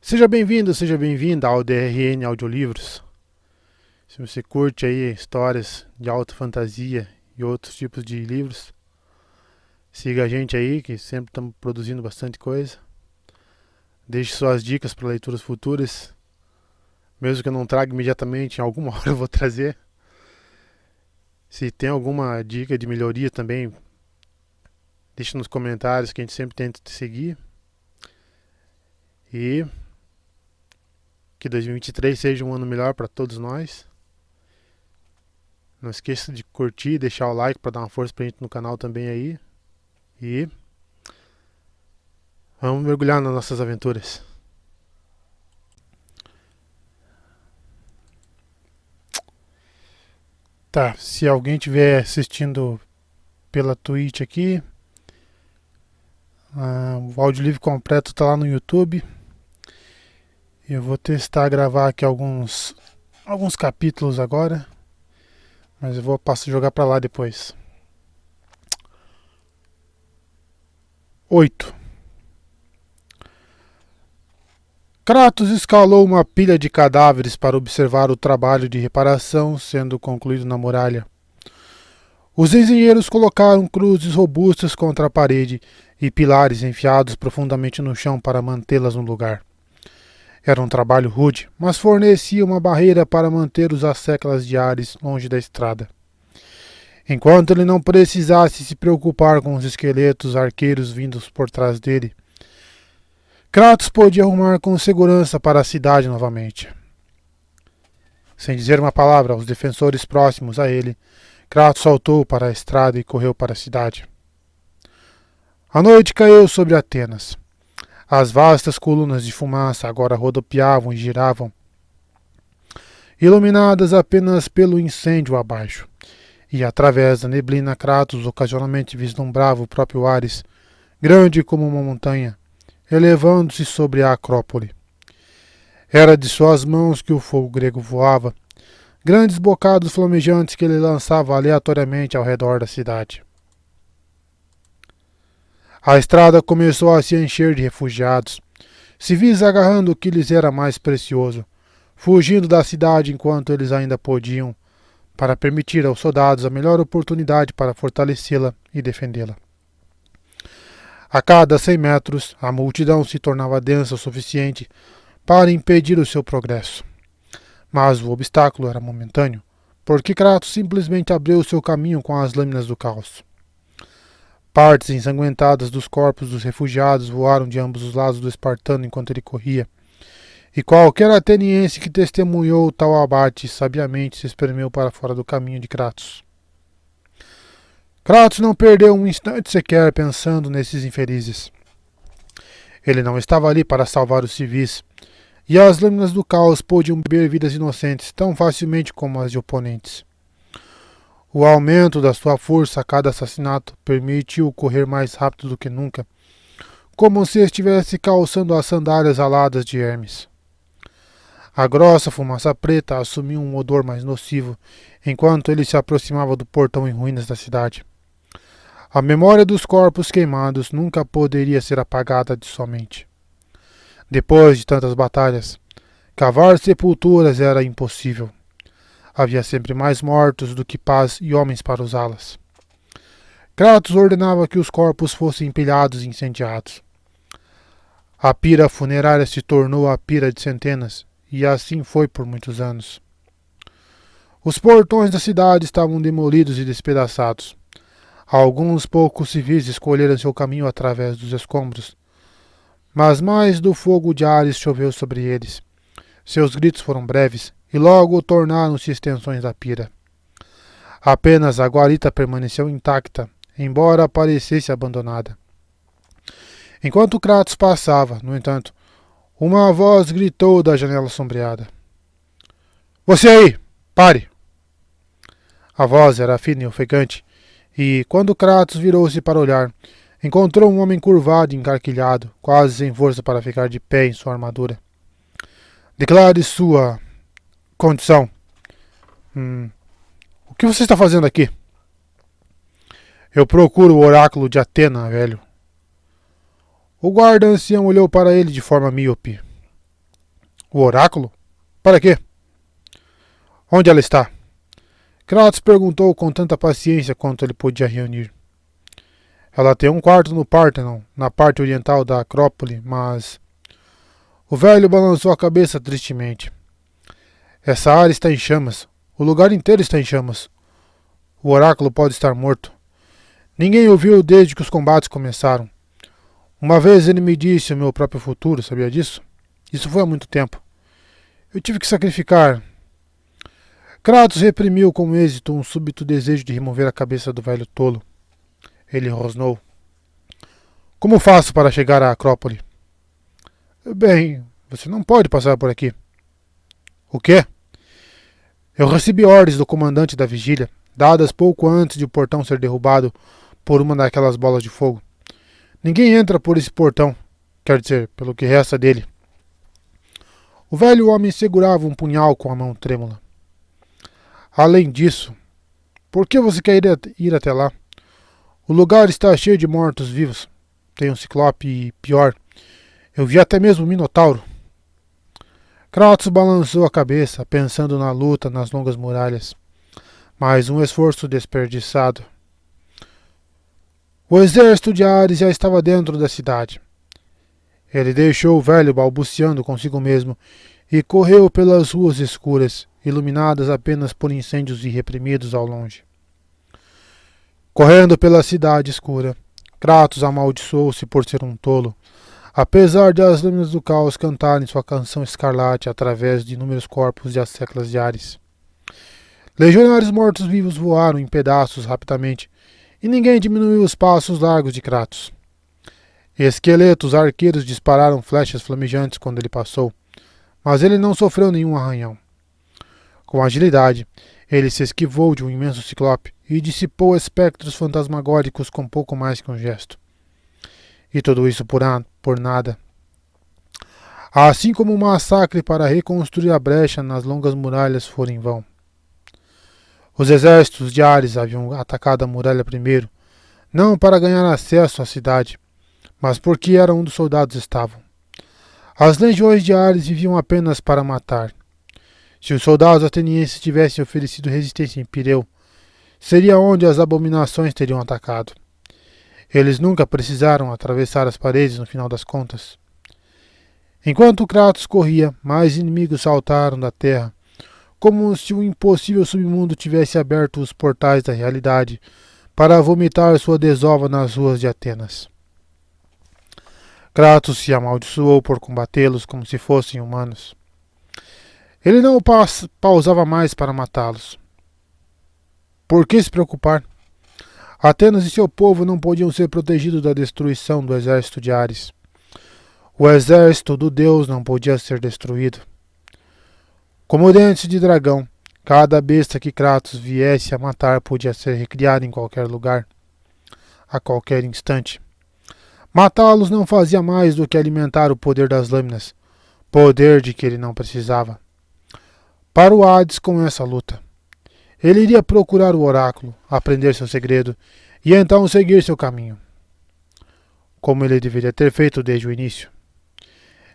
Seja bem-vindo, seja bem-vinda ao DRN Audiolivros. Se você curte aí histórias de alta fantasia e outros tipos de livros, siga a gente aí, que sempre estamos produzindo bastante coisa. Deixe suas dicas para leituras futuras, mesmo que eu não traga imediatamente, em alguma hora eu vou trazer. Se tem alguma dica de melhoria também, deixe nos comentários que a gente sempre tenta te seguir. E que 2023 seja um ano melhor para todos nós. Não esqueça de curtir e deixar o like para dar uma força pra gente no canal também aí. E vamos mergulhar nas nossas aventuras. Tá, se alguém estiver assistindo pela Twitch aqui, o audiolivro completo tá lá no YouTube. Eu vou testar gravar aqui alguns capítulos agora, mas eu vou jogar para lá depois. 8. Kratos escalou uma pilha de cadáveres para observar o trabalho de reparação sendo concluído na muralha. Os engenheiros colocaram cruzes robustas contra a parede e pilares enfiados profundamente no chão para mantê-las no lugar. Era um trabalho rude, mas fornecia uma barreira para manter os asseclas de Ares longe da estrada. Enquanto ele não precisasse se preocupar com os esqueletos arqueiros vindos por trás dele, Kratos podia arrumar com segurança para a cidade novamente. Sem dizer uma palavra aos defensores próximos a ele, Kratos saltou para a estrada e correu para a cidade. A noite caiu sobre Atenas. As vastas colunas de fumaça agora rodopiavam e giravam, iluminadas apenas pelo incêndio abaixo, e através da neblina Kratos ocasionalmente vislumbrava o próprio Ares, grande como uma montanha, elevando-se sobre a Acrópole. Era de suas mãos que o fogo grego voava, grandes bocados flamejantes que ele lançava aleatoriamente ao redor da cidade. A estrada começou a se encher de refugiados, civis agarrando o que lhes era mais precioso, fugindo da cidade enquanto eles ainda podiam, para permitir aos soldados a melhor oportunidade para fortalecê-la e defendê-la. A cada 100 metros, a multidão se tornava densa o suficiente para impedir o seu progresso. Mas o obstáculo era momentâneo, porque Kratos simplesmente abriu seu caminho com as lâminas do caos. Partes ensanguentadas dos corpos dos refugiados voaram de ambos os lados do espartano enquanto ele corria, e qualquer ateniense que testemunhou tal abate sabiamente se espremeu para fora do caminho de Kratos. Kratos não perdeu um instante sequer pensando nesses infelizes. Ele não estava ali para salvar os civis, e as lâminas do caos podiam beber vidas inocentes tão facilmente como as de oponentes. O aumento da sua força a cada assassinato permitiu correr mais rápido do que nunca, como se estivesse calçando as sandálias aladas de Hermes. A grossa fumaça preta assumiu um odor mais nocivo, enquanto ele se aproximava do portão em ruínas da cidade. A memória dos corpos queimados nunca poderia ser apagada de sua mente. Depois de tantas batalhas, cavar sepulturas era impossível. Havia sempre mais mortos do que paz e homens para usá-las. Kratos ordenava que os corpos fossem empilhados e incendiados. A pira funerária se tornou a pira de centenas, e assim foi por muitos anos. Os portões da cidade estavam demolidos e despedaçados. Alguns poucos civis escolheram seu caminho através dos escombros, mas mais do fogo de Ares choveu sobre eles. Seus gritos foram breves, e logo tornaram-se extensões da pira. Apenas a guarita permaneceu intacta, embora parecesse abandonada. Enquanto Kratos passava, no entanto, uma voz gritou da janela sombreada. "Você aí! Pare!" A voz era fina e ofegante, e, quando Kratos virou-se para olhar, encontrou um homem curvado e encarquilhado, quase sem força para ficar de pé em sua armadura. "Declare sua condição. O que você está fazendo aqui?" "Eu procuro o oráculo de Atena, velho." O guarda ancião olhou para ele de forma míope. O oráculo? Para quê? Onde ela está? Kratos perguntou com tanta paciência quanto ele podia reunir. Ela tem um quarto no Párthenon, na parte oriental da Acrópole, mas... O velho balançou a cabeça tristemente. Essa área está em chamas. O lugar inteiro está em chamas. O oráculo pode estar morto. Ninguém o viu desde que os combates começaram. Uma vez ele me disse o meu próprio futuro, sabia disso? Isso foi há muito tempo. Eu tive que sacrificar. Kratos reprimiu com êxito um súbito desejo de remover a cabeça do velho tolo. Ele rosnou. Como faço para chegar à Acrópole? Bem, você não pode passar por aqui. O quê? Eu recebi ordens do comandante da vigília, dadas pouco antes de o portão ser derrubado por uma daquelas bolas de fogo. Ninguém entra por esse portão, quer dizer, pelo que resta dele. O velho homem segurava um punhal com a mão trêmula. Além disso, por que você quer ir até lá? O lugar está cheio de mortos-vivos. Tem um ciclope e, pior, eu vi até mesmo um minotauro. Kratos balançou a cabeça, pensando na luta nas longas muralhas. Mais um esforço desperdiçado. O exército de Ares já estava dentro da cidade. Ele deixou o velho balbuciando consigo mesmo e correu pelas ruas escuras, iluminadas apenas por incêndios irreprimidos ao longe. Correndo pela cidade escura, Kratos amaldiçoou-se por ser um tolo, apesar de as lâminas do caos cantarem sua canção escarlate através de inúmeros corpos de asseclas de Ares. Legionários mortos-vivos voaram em pedaços rapidamente, e ninguém diminuiu os passos largos de Kratos. Esqueletos arqueiros dispararam flechas flamejantes quando ele passou, mas ele não sofreu nenhum arranhão. Com agilidade, ele se esquivou de um imenso ciclope e dissipou espectros fantasmagóricos com pouco mais que um gesto. E tudo isso por nada. Assim como o massacre para reconstruir a brecha nas longas muralhas fora em vão. Os exércitos de Ares haviam atacado a muralha primeiro, não para ganhar acesso à cidade, mas porque era onde os soldados estavam. As legiões de Ares viviam apenas para matar. Se os soldados atenienses tivessem oferecido resistência em Pireu, seria onde as abominações teriam atacado. Eles nunca precisaram atravessar as paredes no final das contas. Enquanto Kratos corria, mais inimigos saltaram da terra, como se o impossível submundo tivesse aberto os portais da realidade para vomitar sua desova nas ruas de Atenas. Kratos se amaldiçoou por combatê-los como se fossem humanos. Ele não pausava mais para matá-los. Por que se preocupar? Atenas e seu povo não podiam ser protegidos da destruição do exército de Ares. O exército do deus não podia ser destruído. Como dentes de dragão, cada besta que Kratos viesse a matar podia ser recriada em qualquer lugar, a qualquer instante. Matá-los não fazia mais do que alimentar o poder das lâminas, poder de que ele não precisava. Para o Hades com essa luta. Ele iria procurar o oráculo, aprender seu segredo e então seguir seu caminho. Como ele deveria ter feito desde o início.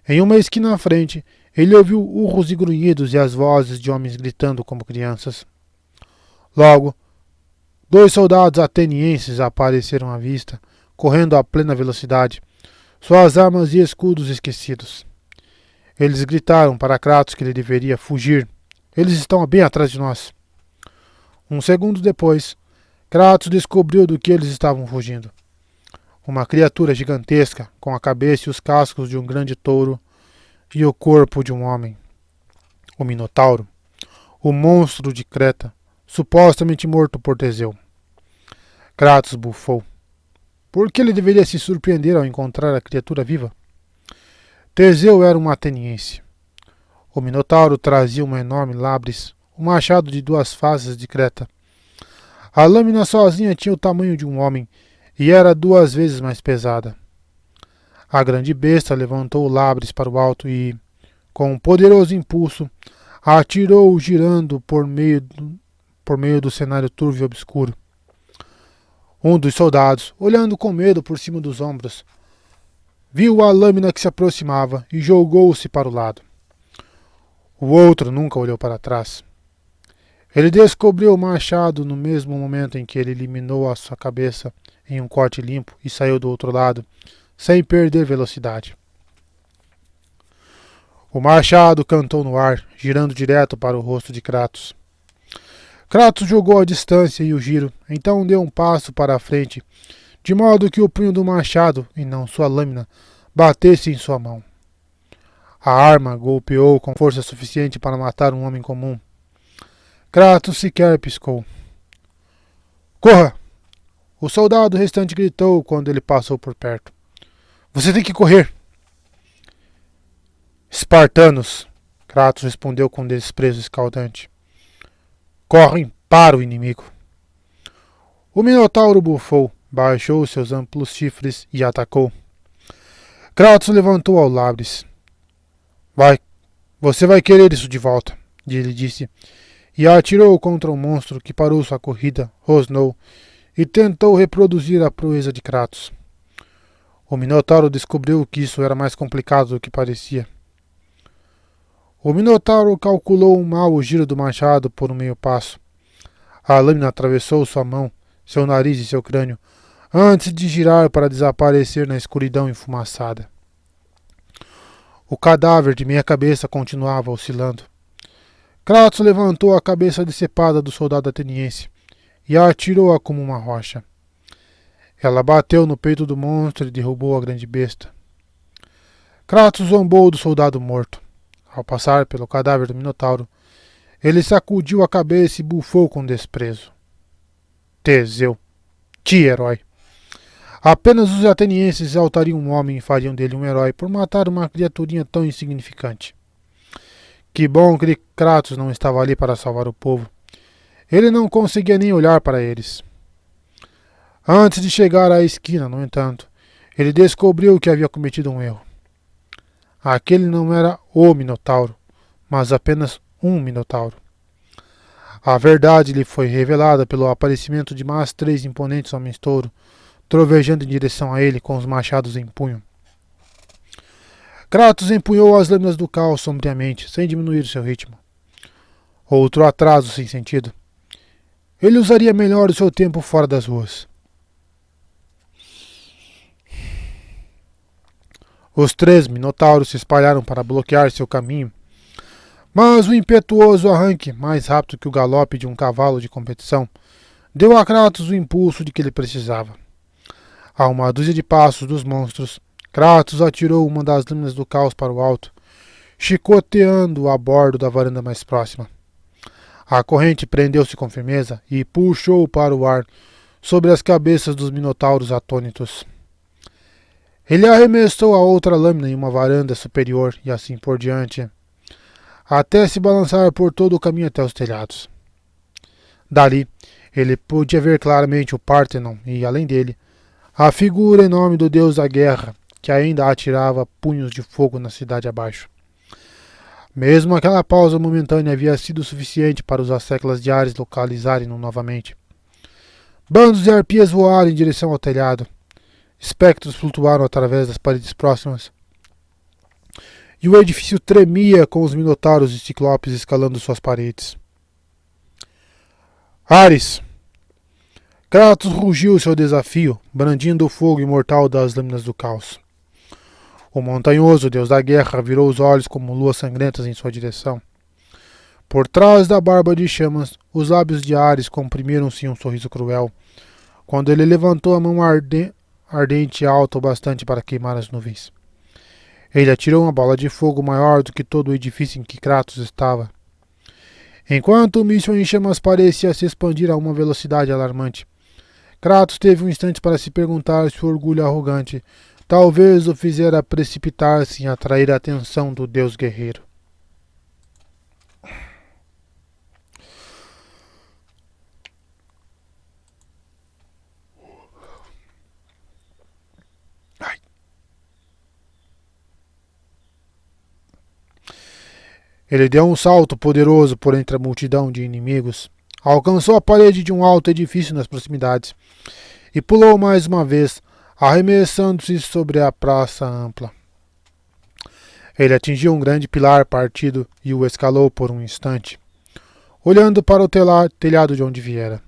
Em uma esquina à frente, ele ouviu urros e grunhidos e as vozes de homens gritando como crianças. Logo, 2 soldados atenienses apareceram à vista, correndo a plena velocidade, suas armas e escudos esquecidos. Eles gritaram para Kratos que ele deveria fugir. Eles estão bem atrás de nós. Um segundo depois, Kratos descobriu do que eles estavam fugindo. Uma criatura gigantesca, com a cabeça e os cascos de um grande touro e o corpo de um homem. O Minotauro, o monstro de Creta, supostamente morto por Teseu. Kratos bufou. Por que ele deveria se surpreender ao encontrar a criatura viva? Teseu era um ateniense. O Minotauro trazia uma enorme labris, um machado de 2 faces de Creta. A lâmina sozinha tinha o tamanho de um homem e era 2 vezes mais pesada. A grande besta levantou o labris para o alto e, com um poderoso impulso, atirou girando por meio do cenário turvo e obscuro. Um dos soldados, olhando com medo por cima dos ombros, viu a lâmina que se aproximava e jogou-se para o lado. O outro nunca olhou para trás. Ele descobriu o machado no mesmo momento em que ele eliminou a sua cabeça em um corte limpo e saiu do outro lado, sem perder velocidade. O machado cantou no ar, girando direto para o rosto de Kratos. Kratos jogou a distância e o giro, então deu um passo para a frente, de modo que o punho do machado, e não sua lâmina, batesse em sua mão. A arma golpeou com força suficiente para matar um homem comum. Kratos sequer piscou. Corra! O soldado restante gritou quando ele passou por perto. Você tem que correr! Espartanos! Kratos respondeu com desprezo escaldante. Correm para o inimigo. O Minotauro bufou, baixou seus amplos chifres e atacou. Kratos levantou ao Labres. Você vai querer isso de volta, ele disse, e atirou contra o monstro que parou sua corrida, rosnou, e tentou reproduzir a proeza de Kratos. O Minotauro descobriu que isso era mais complicado do que parecia. O Minotauro calculou mal o giro do machado por um meio passo. A lâmina atravessou sua mão, seu nariz e seu crânio, antes de girar para desaparecer na escuridão enfumaçada. O cadáver de meia cabeça continuava oscilando. Kratos levantou a cabeça decepada do soldado ateniense e a atirou-a como uma rocha. Ela bateu no peito do monstro e derrubou a grande besta. Kratos zombou do soldado morto. Ao passar pelo cadáver do Minotauro, ele sacudiu a cabeça e bufou com desprezo. Teseu, que herói! Apenas os atenienses exaltariam um homem e fariam dele um herói por matar uma criaturinha tão insignificante. Que bom que Kratos não estava ali para salvar o povo. Ele não conseguia nem olhar para eles. Antes de chegar à esquina, no entanto, ele descobriu que havia cometido um erro. Aquele não era o Minotauro, mas apenas um Minotauro. A verdade lhe foi revelada pelo aparecimento de mais 3 imponentes homens-touro, trovejando em direção a ele com os machados em punho. Kratos empunhou as lâminas do caos sombriamente, sem diminuir o seu ritmo. Outro atraso sem sentido. Ele usaria melhor o seu tempo fora das ruas. Os 3 minotauros se espalharam para bloquear seu caminho, mas o impetuoso arranque, mais rápido que o galope de um cavalo de competição, deu a Kratos o impulso de que ele precisava. A uma dúzia de passos dos monstros, Kratos atirou uma das lâminas do caos para o alto, chicoteando-o a bordo da varanda mais próxima. A corrente prendeu-se com firmeza e puxou-o para o ar, sobre as cabeças dos minotauros atônitos. Ele arremessou a outra lâmina em uma varanda superior e assim por diante, até se balançar por todo o caminho até os telhados. Dali, ele podia ver claramente o Párthenon e, além dele, a figura enorme do deus da guerra, que ainda atirava punhos de fogo na cidade abaixo. Mesmo aquela pausa momentânea havia sido suficiente para os asseclas de Ares localizarem-no novamente. Bandos de arpias voaram em direção ao telhado. Espectros flutuaram através das paredes próximas. E o edifício tremia com os minotauros e ciclopes escalando suas paredes. Ares! Kratos rugiu seu desafio, brandindo o fogo imortal das lâminas do caos. O montanhoso deus da guerra virou os olhos como luas sangrentas em sua direção. Por trás da barba de chamas, os lábios de Ares comprimiram-se em um sorriso cruel, quando ele levantou a mão ardente e alta o bastante para queimar as nuvens. Ele atirou uma bola de fogo maior do que todo o edifício em que Kratos estava. Enquanto o míssil em chamas parecia se expandir a uma velocidade alarmante, Kratos teve um instante para se perguntar se o orgulho arrogante talvez o fizera precipitar-se em atrair a atenção do deus guerreiro. Ele deu um salto poderoso por entre a multidão de inimigos, alcançou a parede de um alto edifício nas proximidades e pulou mais uma vez, arremessando-se sobre a praça ampla. Ele atingiu um grande pilar partido e o escalou por um instante, olhando para o telhado de onde viera.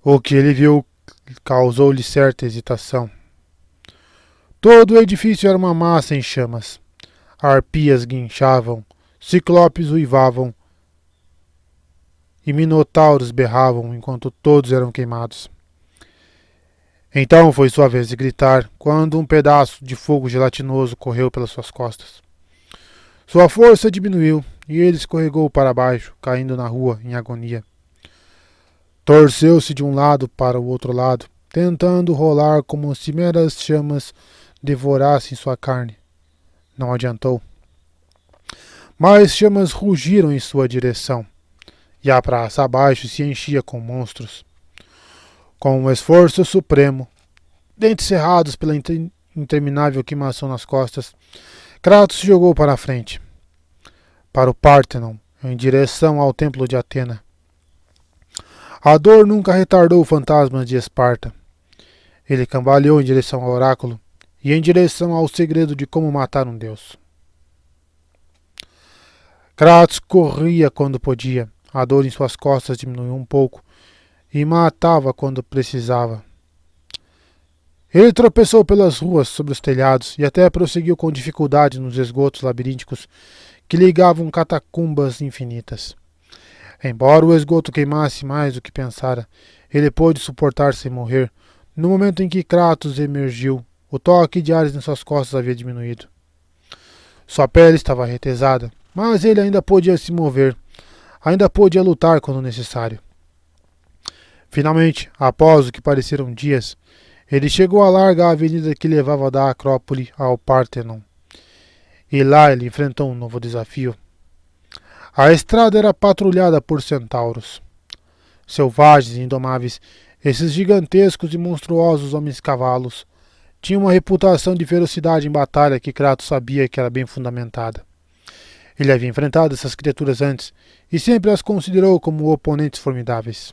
O que ele viu causou-lhe certa hesitação. Todo o edifício era uma massa em chamas. Arpias guinchavam, ciclopes uivavam e minotauros berravam enquanto todos eram queimados. Então foi sua vez de gritar quando um pedaço de fogo gelatinoso correu pelas suas costas. Sua força diminuiu e ele escorregou para baixo, caindo na rua em agonia. Torceu-se de um lado para o outro lado, tentando rolar como se meras chamas devorassem sua carne. Não adiantou. Mais chamas rugiram em sua direção, e a praça abaixo se enchia com monstros. Com um esforço supremo, dentes cerrados pela interminável queimação nas costas, Kratos se jogou para a frente, para o Párthenon, em direção ao templo de Atena. A dor nunca retardou o fantasma de Esparta. Ele cambaleou em direção ao oráculo e em direção ao segredo de como matar um deus. Kratos corria quando podia. A dor em suas costas diminuiu um pouco e matava quando precisava. Ele tropeçou pelas ruas, sobre os telhados e até prosseguiu com dificuldade nos esgotos labirínticos que ligavam catacumbas infinitas. Embora o esgoto queimasse mais do que pensara, ele pôde suportar sem morrer. No momento em que Kratos emergiu, o toque de Ares em suas costas havia diminuído. Sua pele estava retesada, mas ele ainda podia se mover, ainda podia lutar quando necessário. Finalmente, após o que pareceram dias, ele chegou à larga avenida que levava da Acrópole ao Párthenon. E lá ele enfrentou um novo desafio. A estrada era patrulhada por centauros. Selvagens e indomáveis, esses gigantescos e monstruosos homens-cavalos tinham uma reputação de ferocidade em batalha que Kratos sabia que era bem fundamentada. Ele havia enfrentado essas criaturas antes e sempre as considerou como oponentes formidáveis.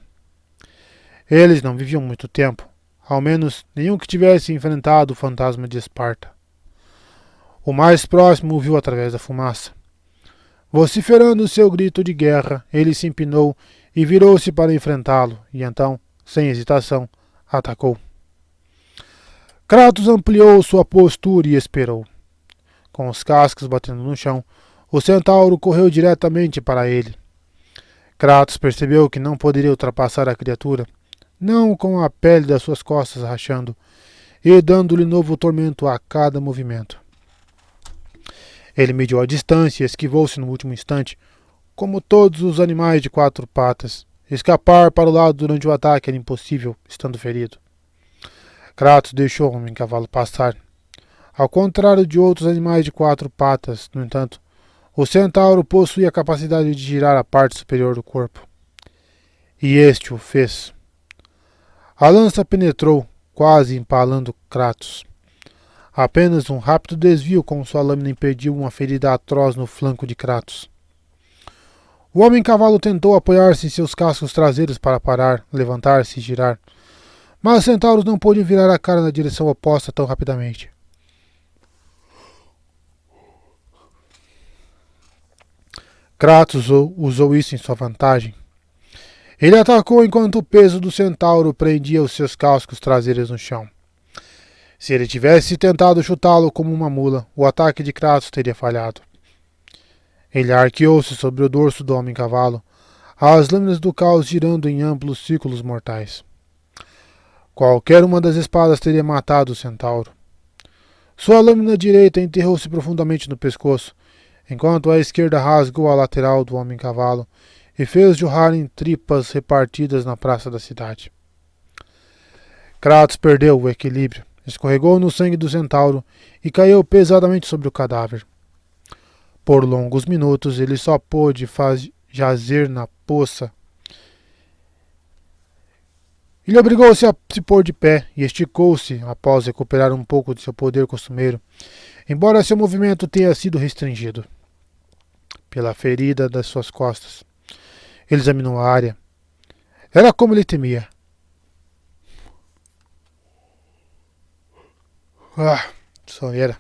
Eles não viviam muito tempo, ao menos nenhum que tivesse enfrentado o fantasma de Esparta. O mais próximo o viu através da fumaça. Vociferando seu grito de guerra, ele se empinou e virou-se para enfrentá-lo, e então, sem hesitação, atacou. Kratos ampliou sua postura e esperou. Com os cascos batendo no chão, o centauro correu diretamente para ele. Kratos percebeu que não poderia ultrapassar a criatura, não com a pele das suas costas rachando e dando-lhe novo tormento a cada movimento. Ele mediu a distância e esquivou-se no último instante, como todos os animais de quatro patas. Escapar para o lado durante o ataque era impossível, estando ferido. Kratos deixou o homem-cavalo passar. Ao contrário de outros animais de quatro patas, no entanto, o centauro possuía a capacidade de girar a parte superior do corpo. E este o fez. A lança penetrou, quase empalando Kratos. Apenas um rápido desvio com sua lâmina impediu uma ferida atroz no flanco de Kratos. O homem-cavalo tentou apoiar-se em seus cascos traseiros para parar, levantar-se e girar, mas os centauros não podiam virar a cara na direção oposta tão rapidamente. Kratos usou isso em sua vantagem. Ele atacou enquanto o peso do centauro prendia os seus cascos traseiros no chão. Se ele tivesse tentado chutá-lo como uma mula, o ataque de Kratos teria falhado. Ele arqueou-se sobre o dorso do homem-cavalo, as lâminas do caos girando em amplos círculos mortais. Qualquer uma das espadas teria matado o centauro. Sua lâmina direita enterrou-se profundamente no pescoço, enquanto a esquerda rasgou a lateral do homem-cavalo e fez jorrar em tripas repartidas na praça da cidade. Kratos perdeu o equilíbrio. Escorregou no sangue do centauro e caiu pesadamente sobre o cadáver. Por longos minutos ele só pôde jazer na poça. Ele obrigou-se a se pôr de pé e esticou-se após recuperar um pouco de seu poder costumeiro, embora seu movimento tenha sido restringido pela ferida das suas costas. Ele examinou a área. Era como ele temia. Soneira.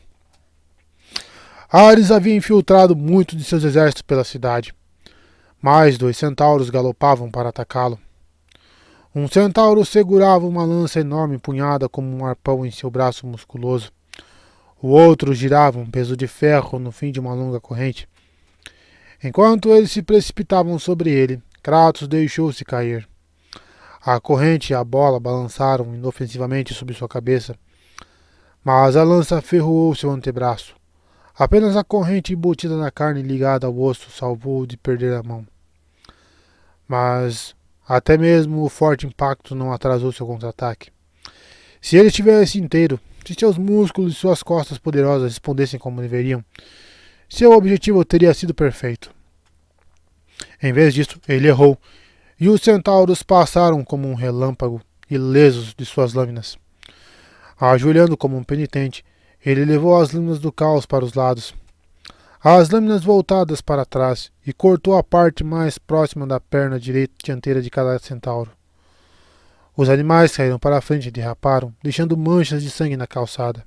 Ares havia infiltrado muitos de seus exércitos pela cidade. Mais 2 centauros galopavam para atacá-lo. Um centauro segurava uma lança enorme empunhada como um arpão em seu braço musculoso. O outro girava um peso de ferro no fim de uma longa corrente. Enquanto eles se precipitavam sobre ele, Kratos deixou-se cair. A corrente e a bola balançaram inofensivamente sobre sua cabeça, mas a lança ferroou seu antebraço. Apenas a corrente embutida na carne ligada ao osso salvou-o de perder a mão. Mas até mesmo o forte impacto não atrasou seu contra-ataque. Se ele estivesse inteiro, se seus músculos e suas costas poderosas respondessem como deveriam, seu objetivo teria sido perfeito. Em vez disso, ele errou, e os centauros passaram como um relâmpago, ilesos de suas lâminas. Ajoelhando como um penitente, ele levou as lâminas do caos para os lados, as lâminas voltadas para trás, e cortou a parte mais próxima da perna dianteira de cada centauro. Os animais caíram para a frente e derraparam, deixando manchas de sangue na calçada.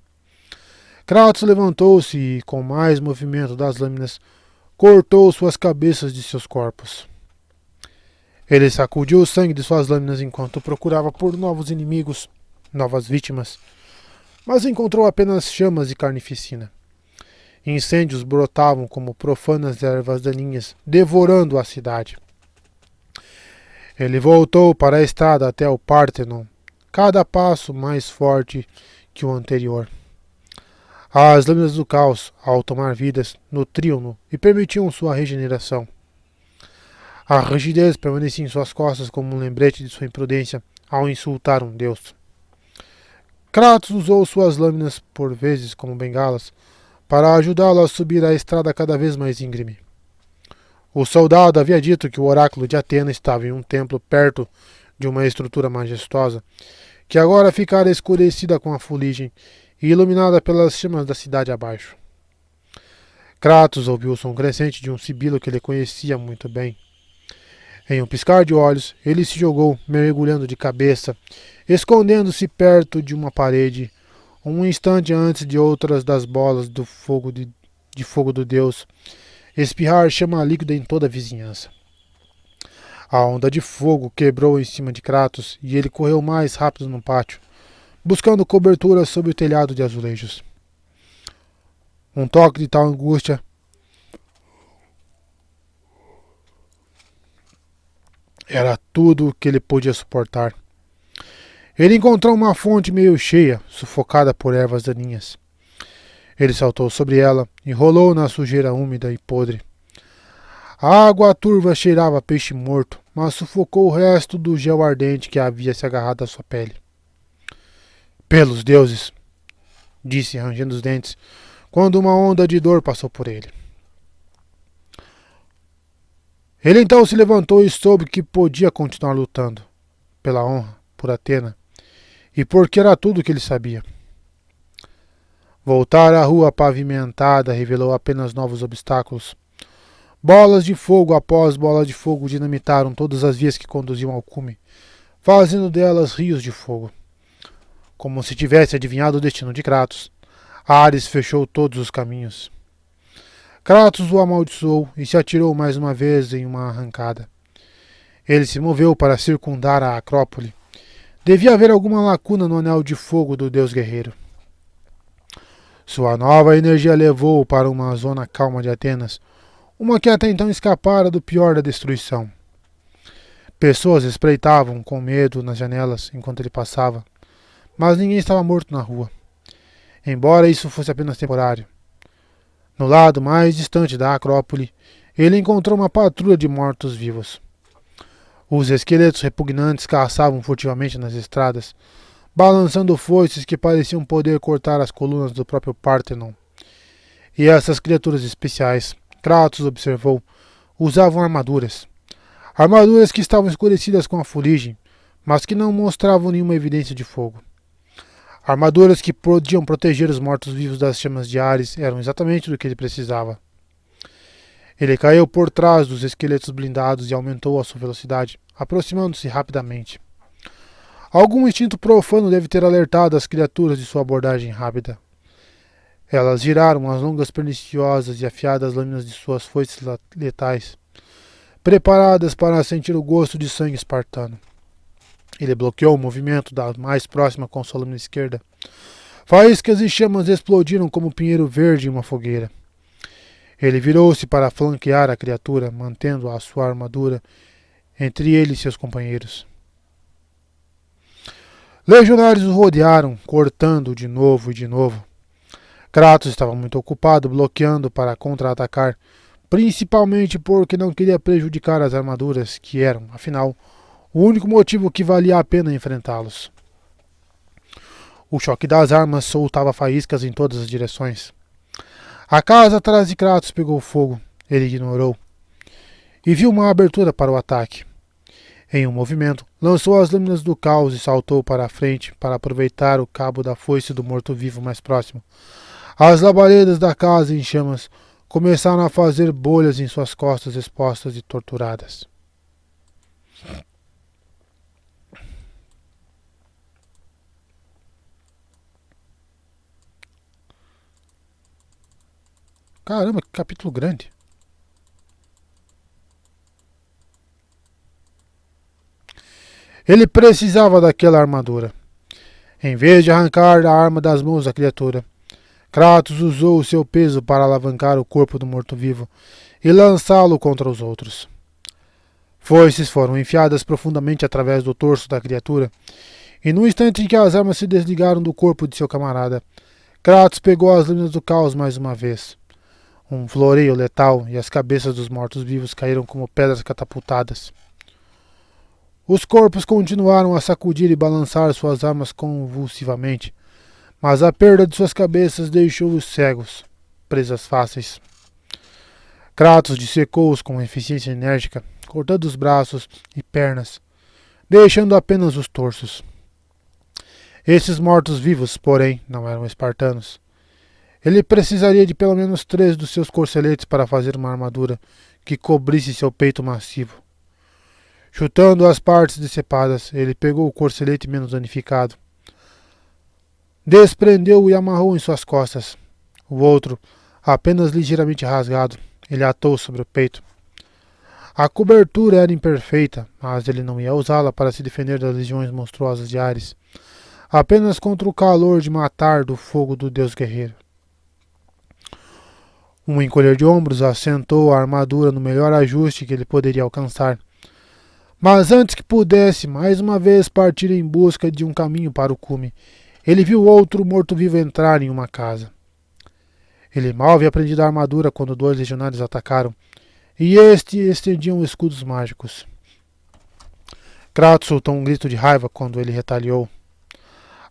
Kratos levantou-se e, com mais movimento das lâminas, cortou suas cabeças de seus corpos. Ele sacudiu o sangue de suas lâminas enquanto procurava por novos inimigos, novas vítimas, mas encontrou apenas chamas e carnificina. Incêndios brotavam como profanas ervas daninhas, devorando a cidade. Ele voltou para a estrada até o Párthenon, cada passo mais forte que o anterior. As lâminas do caos, ao tomar vidas, nutriam-no e permitiam sua regeneração. A rigidez permanecia em suas costas como um lembrete de sua imprudência ao insultar um deus. Kratos usou suas lâminas, por vezes como bengalas, para ajudá-lo a subir a estrada cada vez mais íngreme. O soldado havia dito que o oráculo de Atena estava em um templo perto de uma estrutura majestosa, que agora ficara escurecida com a fuligem e iluminada pelas chamas da cidade abaixo. Kratos ouviu o som crescente de um sibilo que ele conhecia muito bem. Em um piscar de olhos, ele se jogou, mergulhando de cabeça, escondendo-se perto de uma parede, um instante antes de outras das bolas de fogo do deus espirrar chama líquida em toda a vizinhança. A onda de fogo quebrou em cima de Kratos e ele correu mais rápido no pátio, buscando cobertura sob o telhado de azulejos. Um toque de tal angústia era tudo o que ele podia suportar. Ele encontrou uma fonte meio cheia, sufocada por ervas daninhas. Ele saltou sobre ela e rolou na sujeira úmida e podre. A água turva cheirava a peixe morto, mas sufocou o resto do gel ardente que havia se agarrado à sua pele. Pelos deuses, disse rangendo os dentes, quando uma onda de dor passou por ele. Ele então se levantou e soube que podia continuar lutando, pela honra, por Atena, e porque era tudo o que ele sabia. Voltar à rua pavimentada revelou apenas novos obstáculos. Bolas de fogo após bolas de fogo dinamitaram todas as vias que conduziam ao cume, fazendo delas rios de fogo. Como se tivesse adivinhado o destino de Kratos, Ares fechou todos os caminhos. Kratos o amaldiçoou e se atirou mais uma vez em uma arrancada. Ele se moveu para circundar a Acrópole. Devia haver alguma lacuna no anel de fogo do deus guerreiro. Sua nova energia levou-o para uma zona calma de Atenas, uma que até então escapara do pior da destruição. Pessoas espreitavam com medo nas janelas enquanto ele passava, mas ninguém estava morto na rua, embora isso fosse apenas temporário. No lado mais distante da Acrópole, ele encontrou uma patrulha de mortos-vivos. Os esqueletos repugnantes caçavam furtivamente nas estradas, balançando foices que pareciam poder cortar as colunas do próprio Párthenon. E essas criaturas especiais, Kratos observou, usavam armaduras. Armaduras que estavam escurecidas com a fuligem, mas que não mostravam nenhuma evidência de fogo. Armaduras que podiam proteger os mortos-vivos das chamas de Ares eram exatamente do que ele precisava. Ele caiu por trás dos esqueletos blindados e aumentou a sua velocidade, aproximando-se rapidamente. Algum instinto profano deve ter alertado as criaturas de sua abordagem rápida. Elas giraram as longas, perniciosas e afiadas lâminas de suas foices letais, preparadas para sentir o gosto de sangue espartano. Ele bloqueou o movimento da mais próxima com sua lâmina esquerda. Faíscas e chamas explodiram como pinheiro verde em uma fogueira. Ele virou-se para flanquear a criatura, mantendo a sua armadura entre ele e seus companheiros. Legionários o rodearam, cortando de novo e de novo. Kratos estava muito ocupado bloqueando para contra-atacar, principalmente porque não queria prejudicar as armaduras, que eram, afinal, o único motivo que valia a pena enfrentá-los. O choque das armas soltava faíscas em todas as direções. A casa atrás de Kratos pegou fogo. Ele ignorou. E viu uma abertura para o ataque. Em um movimento, lançou as lâminas do caos e saltou para a frente para aproveitar o cabo da foice do morto-vivo mais próximo. As labaredas da casa em chamas começaram a fazer bolhas em suas costas expostas e torturadas. Caramba, que capítulo grande. Ele precisava daquela armadura. Em vez de arrancar a arma das mãos da criatura, Kratos usou o seu peso para alavancar o corpo do morto-vivo e lançá-lo contra os outros. Foices foram enfiadas profundamente através do torso da criatura, e no instante em que as armas se desligaram do corpo de seu camarada, Kratos pegou as lâminas do caos mais uma vez. Um floreio letal e as cabeças dos mortos-vivos caíram como pedras catapultadas. Os corpos continuaram a sacudir e balançar suas armas convulsivamente, mas a perda de suas cabeças deixou-os cegos, presas fáceis. Kratos dissecou-os com eficiência enérgica, cortando os braços e pernas, deixando apenas os torsos. Esses mortos-vivos, porém, não eram espartanos. Ele precisaria de pelo menos 3 dos seus corceletes para fazer uma armadura que cobrisse seu peito massivo. Chutando as partes decepadas, ele pegou o corcelete menos danificado. Desprendeu-o e amarrou em suas costas. O outro, apenas ligeiramente rasgado, ele atou sobre o peito. A cobertura era imperfeita, mas ele não ia usá-la para se defender das legiões monstruosas de Ares, apenas contra o calor de matar do fogo do deus guerreiro. Um encolher de ombros assentou a armadura no melhor ajuste que ele poderia alcançar. Mas antes que pudesse mais uma vez partir em busca de um caminho para o cume, ele viu outro morto-vivo entrar em uma casa. Ele mal havia aprendido a armadura quando 2 legionários atacaram, e estendiam escudos mágicos. Kratos soltou um grito de raiva quando ele retaliou.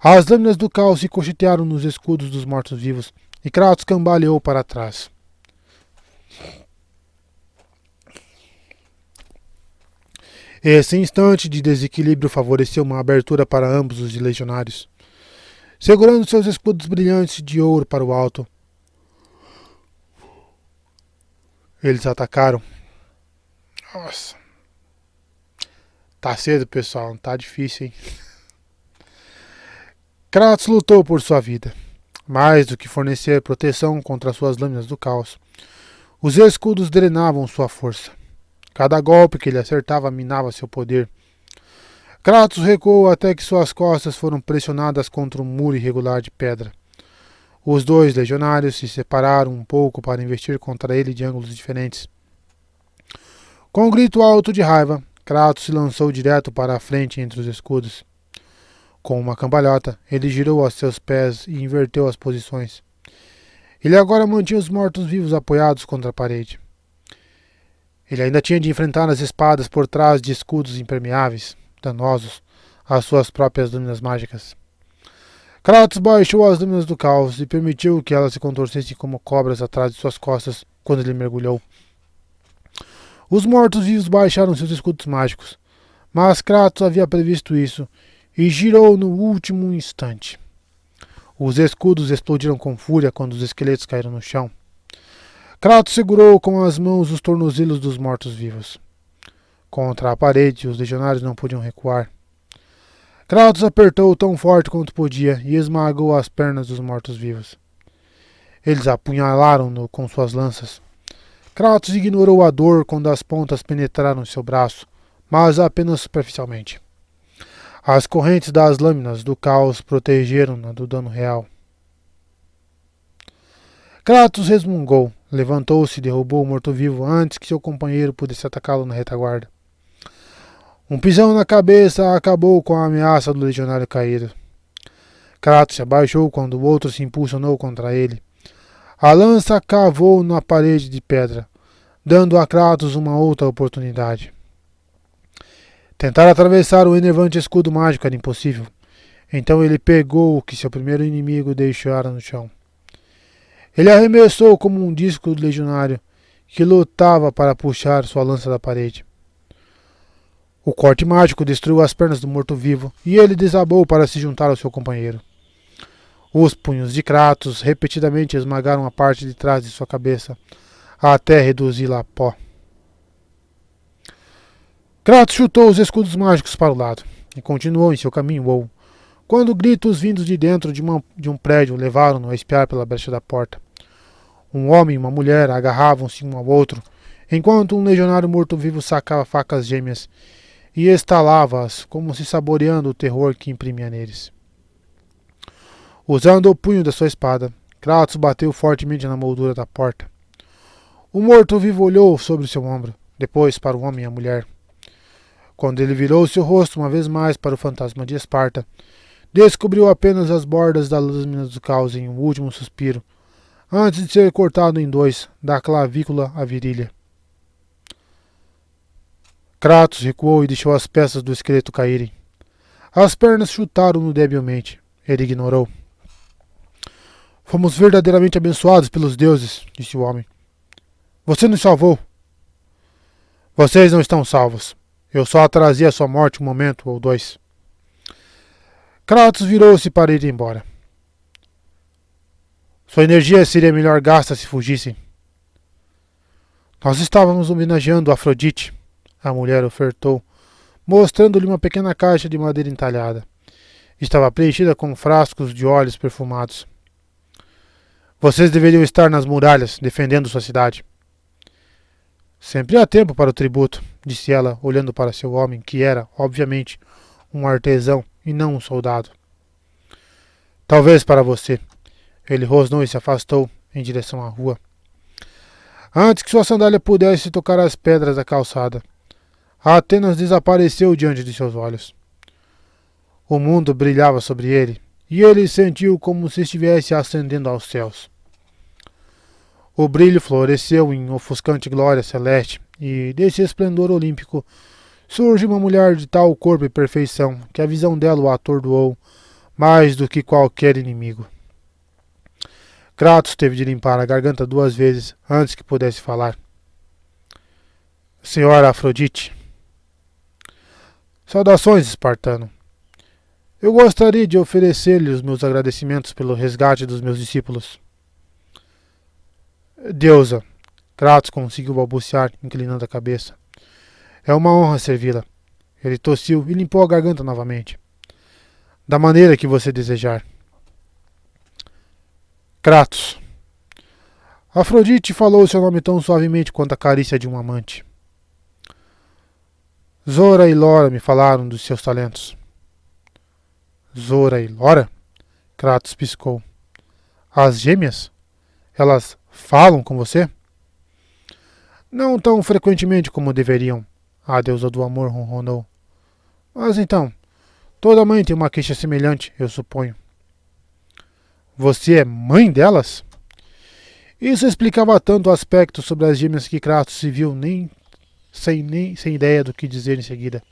As lâminas do caos se ricochetearam nos escudos dos mortos-vivos, e Kratos cambaleou para trás. Esse instante de desequilíbrio favoreceu uma abertura para ambos os legionários. Segurando seus escudos brilhantes de ouro para o alto, eles atacaram. Nossa. Tá cedo, pessoal. Tá difícil, hein? Kratos lutou por sua vida. Mais do que fornecer proteção contra suas lâminas do caos, os escudos drenavam sua força. Cada golpe que ele acertava minava seu poder. Kratos recuou até que suas costas foram pressionadas contra um muro irregular de pedra. Os 2 legionários se separaram um pouco para investir contra ele de ângulos diferentes. Com um grito alto de raiva, Kratos se lançou direto para a frente entre os escudos. Com uma cambalhota, ele girou a seus pés e inverteu as posições. Ele agora mantinha os mortos-vivos apoiados contra a parede. Ele ainda tinha de enfrentar as espadas por trás de escudos impermeáveis, danosos, às suas próprias lâminas mágicas. Kratos baixou as lâminas do caos e permitiu que elas se contorcessem como cobras atrás de suas costas quando ele mergulhou. Os mortos-vivos baixaram seus escudos mágicos, mas Kratos havia previsto isso e girou no último instante. Os escudos explodiram com fúria quando os esqueletos caíram no chão. Kratos segurou com as mãos os tornozelos dos mortos-vivos. Contra a parede, os legionários não podiam recuar. Kratos apertou tão forte quanto podia e esmagou as pernas dos mortos-vivos. Eles apunhalaram-no com suas lanças. Kratos ignorou a dor quando as pontas penetraram seu braço, mas apenas superficialmente. As correntes das lâminas do caos protegeram-na do dano real. Kratos resmungou, levantou-se e derrubou o morto-vivo antes que seu companheiro pudesse atacá-lo na retaguarda. Um pisão na cabeça acabou com a ameaça do legionário caído. Kratos se abaixou quando o outro se impulsionou contra ele. A lança cavou na parede de pedra, dando a Kratos uma outra oportunidade. Tentar atravessar o enervante escudo mágico era impossível. Então ele pegou o que seu primeiro inimigo deixara no chão. Ele arremessou como um disco do legionário, que lutava para puxar sua lança da parede. O corte mágico destruiu as pernas do morto-vivo e ele desabou para se juntar ao seu companheiro. Os punhos de Kratos repetidamente esmagaram a parte de trás de sua cabeça, até reduzi-la a pó. Kratos chutou os escudos mágicos para o lado e continuou em seu caminho quando gritos vindos de dentro de um prédio levaram-no a espiar pela brecha da porta. Um homem e uma mulher agarravam-se um ao outro, enquanto um legionário morto-vivo sacava facas gêmeas e estalava-as, como se saboreando o terror que imprimia neles. Usando o punho da sua espada, Kratos bateu fortemente na moldura da porta. O morto-vivo olhou sobre seu ombro, depois para o homem e a mulher. Quando ele virou seu rosto uma vez mais para o fantasma de Esparta, descobriu apenas as bordas das lâminas do caos em um último suspiro, antes de ser cortado em dois, da clavícula à virilha. Kratos recuou e deixou as peças do esqueleto caírem. As pernas chutaram-no debilmente. Ele ignorou. Fomos verdadeiramente abençoados pelos deuses, disse o homem. Você nos salvou. Vocês não estão salvos. Eu só atrasei a sua morte um momento ou dois. Kratos virou-se para ir embora. Sua energia seria melhor gasta se fugissem. Nós estávamos homenageando Afrodite, a mulher ofertou, mostrando-lhe uma pequena caixa de madeira entalhada. Estava preenchida com frascos de óleos perfumados. Vocês deveriam estar nas muralhas, defendendo sua cidade. Sempre há tempo para o tributo, disse ela, olhando para seu homem, que era, obviamente, um artesão e não um soldado. Talvez para você. Ele rosnou e se afastou em direção à rua. Antes que sua sandália pudesse tocar as pedras da calçada, Atenas desapareceu diante de seus olhos. O mundo brilhava sobre ele, e ele sentiu como se estivesse ascendendo aos céus. O brilho floresceu em ofuscante glória celeste, e desse esplendor olímpico surge uma mulher de tal corpo e perfeição que a visão dela o atordoou mais do que qualquer inimigo. Kratos teve de limpar a garganta 2 vezes antes que pudesse falar. Senhora Afrodite. Saudações, espartano. Eu gostaria de oferecer-lhe os meus agradecimentos pelo resgate dos meus discípulos. Deusa. Kratos conseguiu balbuciar, inclinando a cabeça. É uma honra servi-la. Ele tossiu e limpou a garganta novamente. Da maneira que você desejar. Kratos. Afrodite falou seu nome tão suavemente quanto a carícia de um amante. Zora e Lora me falaram dos seus talentos. Zora e Lora? Kratos piscou. As gêmeas? Elas falam com você? Não tão frequentemente como deveriam, a deusa do amor ronronou. Mas então, toda mãe tem uma queixa semelhante, eu suponho. Você é mãe delas? Isso explicava tanto o aspecto sobre as gêmeas que Kratos se viu sem ideia do que dizer em seguida.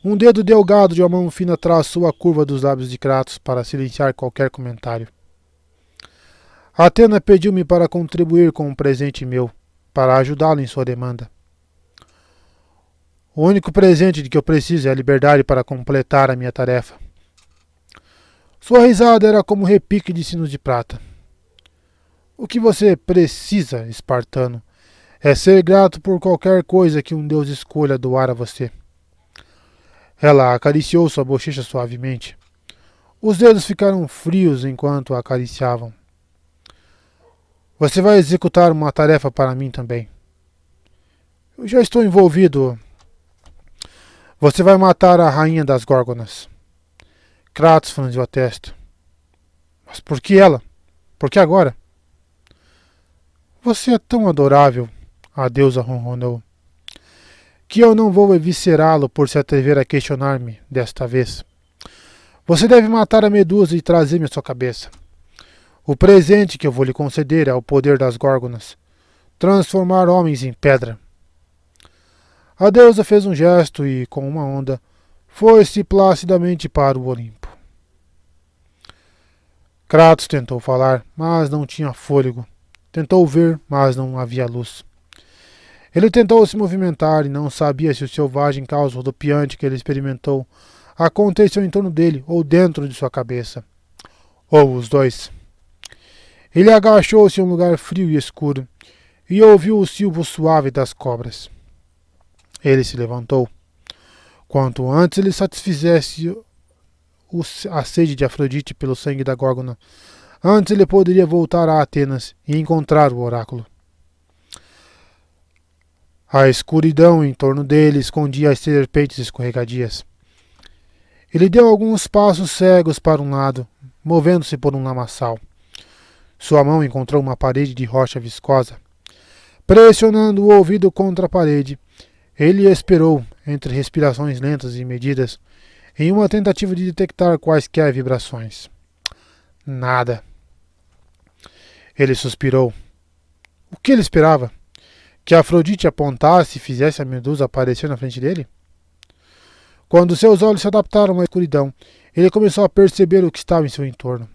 Um dedo delgado de uma mão fina traçou a curva dos lábios de Kratos para silenciar qualquer comentário. Atena pediu-me para contribuir com um presente meu, para ajudá-lo em sua demanda. O único presente de que eu preciso é a liberdade para completar a minha tarefa. Sua risada era como repique de sinos de prata. O que você precisa, espartano, é ser grato por qualquer coisa que um deus escolha doar a você. Ela acariciou sua bochecha suavemente. Os dedos ficaram frios enquanto a acariciavam. Você vai executar uma tarefa para mim também. Eu já estou envolvido. Você vai matar a rainha das Górgonas. Kratos franziu a testa. Mas por que ela? Por que agora? Você é tão adorável, a deusa ronronou, que eu não vou eviscerá-lo por se atrever a questionar-me desta vez. Você deve matar a Medusa e trazer-me a sua cabeça. O presente que eu vou lhe conceder é o poder das Górgonas, transformar homens em pedra. A deusa fez um gesto e, com uma onda, foi-se placidamente para o Olimpo. Kratos tentou falar, mas não tinha fôlego. Tentou ver, mas não havia luz. Ele tentou se movimentar e não sabia se o selvagem caos rodopiante que ele experimentou aconteceu em torno dele ou dentro de sua cabeça. Ou os dois. Ele agachou-se em um lugar frio e escuro e ouviu o silvo suave das cobras. Ele se levantou. Quanto antes ele satisfizesse a sede de Afrodite pelo sangue da Górgona, antes ele poderia voltar a Atenas e encontrar o oráculo. A escuridão em torno dele escondia as serpentes escorregadias. Ele deu alguns passos cegos para um lado, movendo-se por um lamaçal. Sua mão encontrou uma parede de rocha viscosa. Pressionando o ouvido contra a parede, ele esperou, entre respirações lentas e medidas, em uma tentativa de detectar quaisquer vibrações. Nada. Ele suspirou. O que ele esperava? Que Afrodite apontasse e fizesse a Medusa aparecer na frente dele? Quando seus olhos se adaptaram à escuridão, ele começou a perceber o que estava em seu entorno.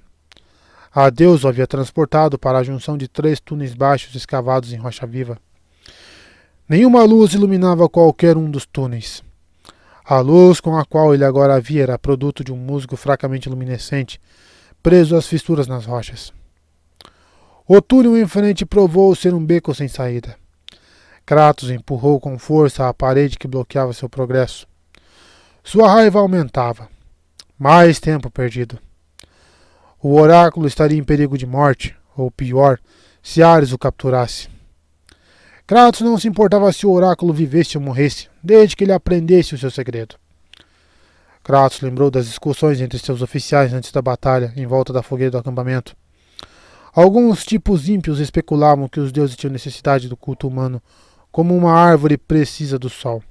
A deusa o havia transportado para a junção de 3 túneis baixos escavados em rocha viva. Nenhuma luz iluminava qualquer um dos túneis. A luz com a qual ele agora via era produto de um musgo fracamente luminescente, preso às fissuras nas rochas. O túnel em frente provou ser um beco sem saída. Kratos empurrou com força a parede que bloqueava seu progresso. Sua raiva aumentava. Mais tempo perdido. O oráculo estaria em perigo de morte, ou pior, se Ares o capturasse. Kratos não se importava se o oráculo vivesse ou morresse, desde que ele aprendesse o seu segredo. Kratos lembrou das discussões entre seus oficiais antes da batalha, em volta da fogueira do acampamento. Alguns tipos ímpios especulavam que os deuses tinham necessidade do culto humano, como uma árvore precisa do sol.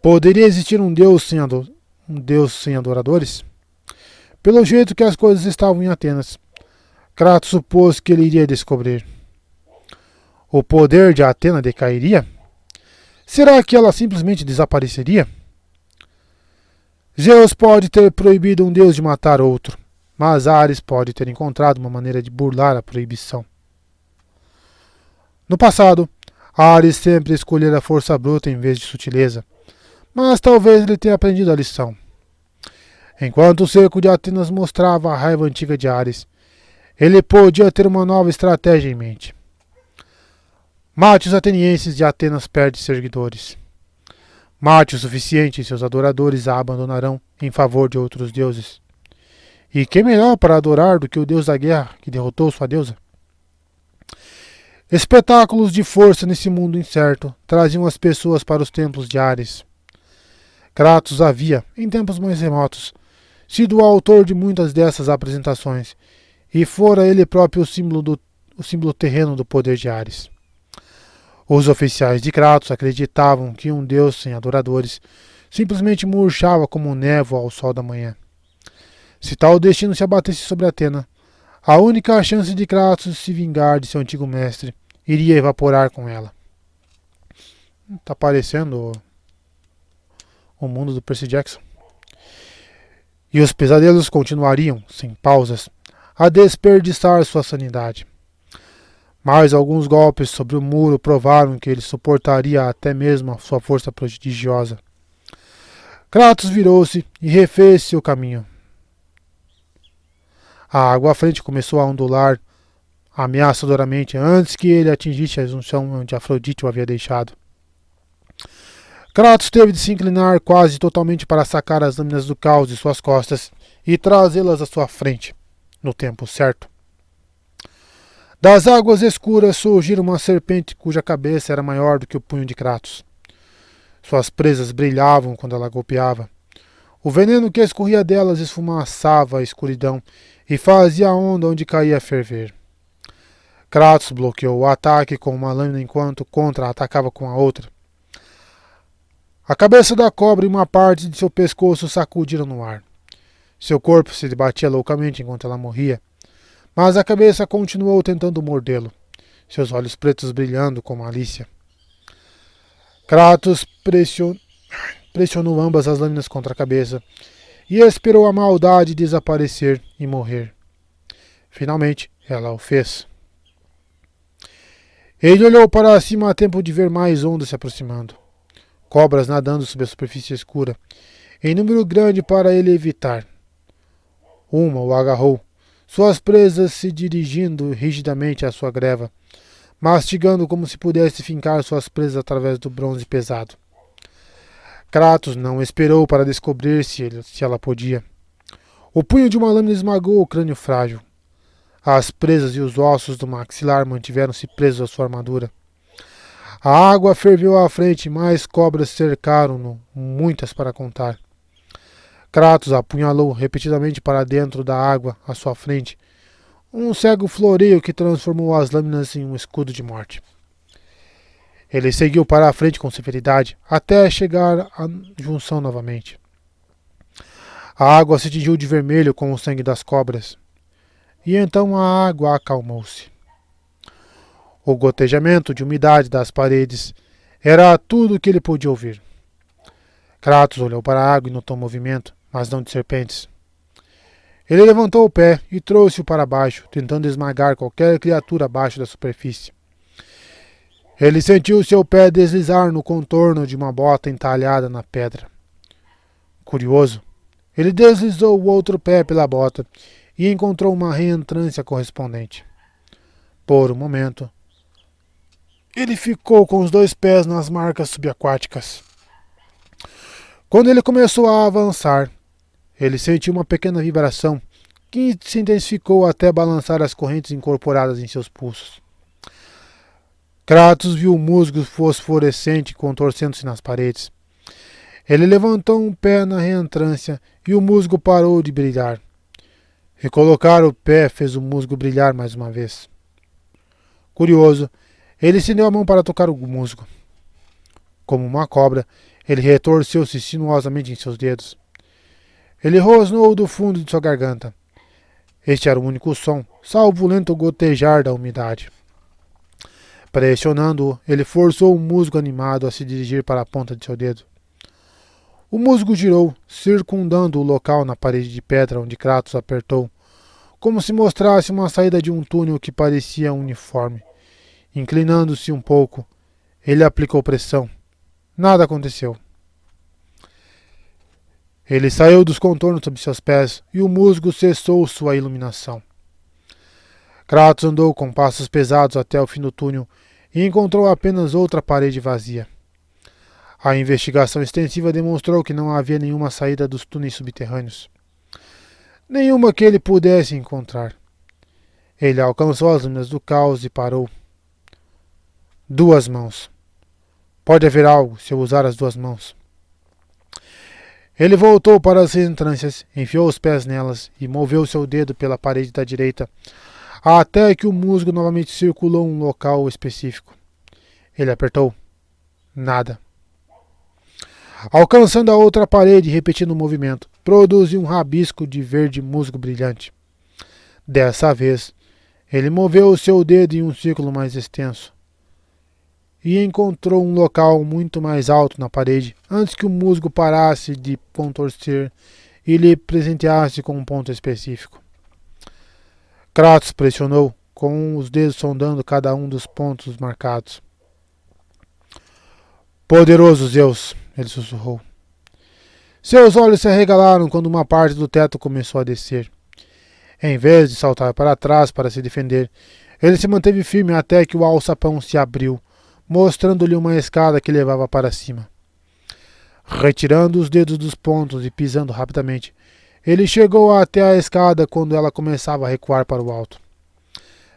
Poderia existir um deus sem adoradores? Pelo jeito que as coisas estavam em Atenas, Kratos supôs que ele iria descobrir. O poder de Atena decairia? Será que ela simplesmente desapareceria? Zeus pode ter proibido um deus de matar outro, mas Ares pode ter encontrado uma maneira de burlar a proibição. No passado, Ares sempre escolhera a força bruta em vez de sutileza, mas talvez ele tenha aprendido a lição. Enquanto o cerco de Atenas mostrava a raiva antiga de Ares, ele podia ter uma nova estratégia em mente. Mate os atenienses de Atenas perde seguidores. Mate o suficiente e seus adoradores a abandonarão em favor de outros deuses. E quem melhor para adorar do que o deus da guerra que derrotou sua deusa? Espetáculos de força nesse mundo incerto traziam as pessoas para os templos de Ares. Kratos havia, em tempos mais remotos, sido o autor de muitas dessas apresentações, e fora ele próprio o símbolo terreno do poder de Ares. Os oficiais de Kratos acreditavam que um deus sem adoradores simplesmente murchava como névoa ao sol da manhã. Se tal destino se abatesse sobre Atena, a única chance de Kratos se vingar de seu antigo mestre iria evaporar com ela. Tá parecendo o mundo do Percy Jackson. E os pesadelos continuariam, sem pausas, a desperdiçar sua sanidade. Mas alguns golpes sobre o muro provaram que ele suportaria até mesmo a sua força prodigiosa. Kratos virou-se e refez seu caminho. A água à frente começou a ondular ameaçadoramente antes que ele atingisse a junção onde Afrodite o havia deixado. Kratos teve de se inclinar quase totalmente para sacar as lâminas do caos de suas costas e trazê-las à sua frente, no tempo certo. Das águas escuras surgiu uma serpente cuja cabeça era maior do que o punho de Kratos. Suas presas brilhavam quando ela golpeava. O veneno que escorria delas esfumaçava a escuridão e fazia a onda onde caía ferver. Kratos bloqueou o ataque com uma lâmina enquanto Contra atacava com a outra. A cabeça da cobra e uma parte de seu pescoço sacudiram no ar. Seu corpo se debatia loucamente enquanto ela morria, mas a cabeça continuou tentando mordê-lo, seus olhos pretos brilhando com malícia. Kratos pressionou ambas as lâminas contra a cabeça e esperou a maldade desaparecer e morrer. Finalmente, ela o fez. Ele olhou para cima a tempo de ver mais ondas se aproximando. Cobras nadando sob a superfície escura, em número grande para ele evitar. Uma o agarrou, suas presas se dirigindo rigidamente à sua greva, mastigando como se pudesse fincar suas presas através do bronze pesado. Kratos não esperou para descobrir se ela podia. O punho de uma lâmina esmagou o crânio frágil. As presas e os ossos do maxilar mantiveram-se presos à sua armadura. A água ferveu à frente e mais cobras cercaram-no, muitas para contar. Kratos apunhalou repetidamente para dentro da água à sua frente, um cego floreio que transformou as lâminas em um escudo de morte. Ele seguiu para a frente com severidade, até chegar à junção novamente. A água se tingiu de vermelho com o sangue das cobras. E então a água acalmou-se. O gotejamento de umidade das paredes era tudo o que ele podia ouvir. Kratos olhou para a água e notou movimento, mas não de serpentes. Ele levantou o pé e trouxe-o para baixo, tentando esmagar qualquer criatura abaixo da superfície. Ele sentiu seu pé deslizar no contorno de uma bota entalhada na pedra. Curioso, ele deslizou o outro pé pela bota e encontrou uma reentrância correspondente. Por um momento, ele ficou com os dois pés nas marcas subaquáticas. Quando ele começou a avançar, ele sentiu uma pequena vibração que se intensificou até balançar as correntes incorporadas em seus pulsos. Kratos viu o musgo fosforescente contorcendo-se nas paredes. Ele levantou um pé na reentrância e o musgo parou de brilhar. Recolocar o pé fez o musgo brilhar mais uma vez. Curioso, ele estendeu a mão para tocar o musgo. Como uma cobra, ele retorceu-se sinuosamente em seus dedos. Ele rosnou do fundo de sua garganta. Este era o único som, salvo o lento gotejar da umidade. Pressionando-o, ele forçou o musgo animado a se dirigir para a ponta de seu dedo. O musgo girou, circundando o local na parede de pedra onde Kratos apertou, como se mostrasse uma saída de um túnel que parecia uniforme. Inclinando-se um pouco, ele aplicou pressão. Nada aconteceu. Ele saiu dos contornos sob seus pés e o musgo cessou sua iluminação. Kratos andou com passos pesados até o fim do túnel e encontrou apenas outra parede vazia. A investigação extensiva demonstrou que não havia nenhuma saída dos túneis subterrâneos. Nenhuma que ele pudesse encontrar. Ele alcançou as lâminas do caos e parou. 2 mãos. Pode haver algo se eu usar as 2 mãos. Ele voltou para as reentrâncias, enfiou os pés nelas e moveu seu dedo pela parede da direita, até que o musgo novamente circulou um local específico. Ele apertou. Nada. Alcançando a outra parede e repetindo o movimento, produziu um rabisco de verde musgo brilhante. Dessa vez, ele moveu o seu dedo em um círculo mais extenso e encontrou um local muito mais alto na parede antes que o musgo parasse de contorcer e lhe presenteasse com um ponto específico. Kratos pressionou, com os dedos sondando cada um dos pontos marcados. Poderoso Zeus, ele sussurrou. Seus olhos se arregalaram quando uma parte do teto começou a descer. Em vez de saltar para trás para se defender, ele se manteve firme até que o alçapão se abriu, mostrando-lhe uma escada que levava para cima. Retirando os dedos dos pontos e pisando rapidamente, ele chegou até a escada quando ela começava a recuar para o alto.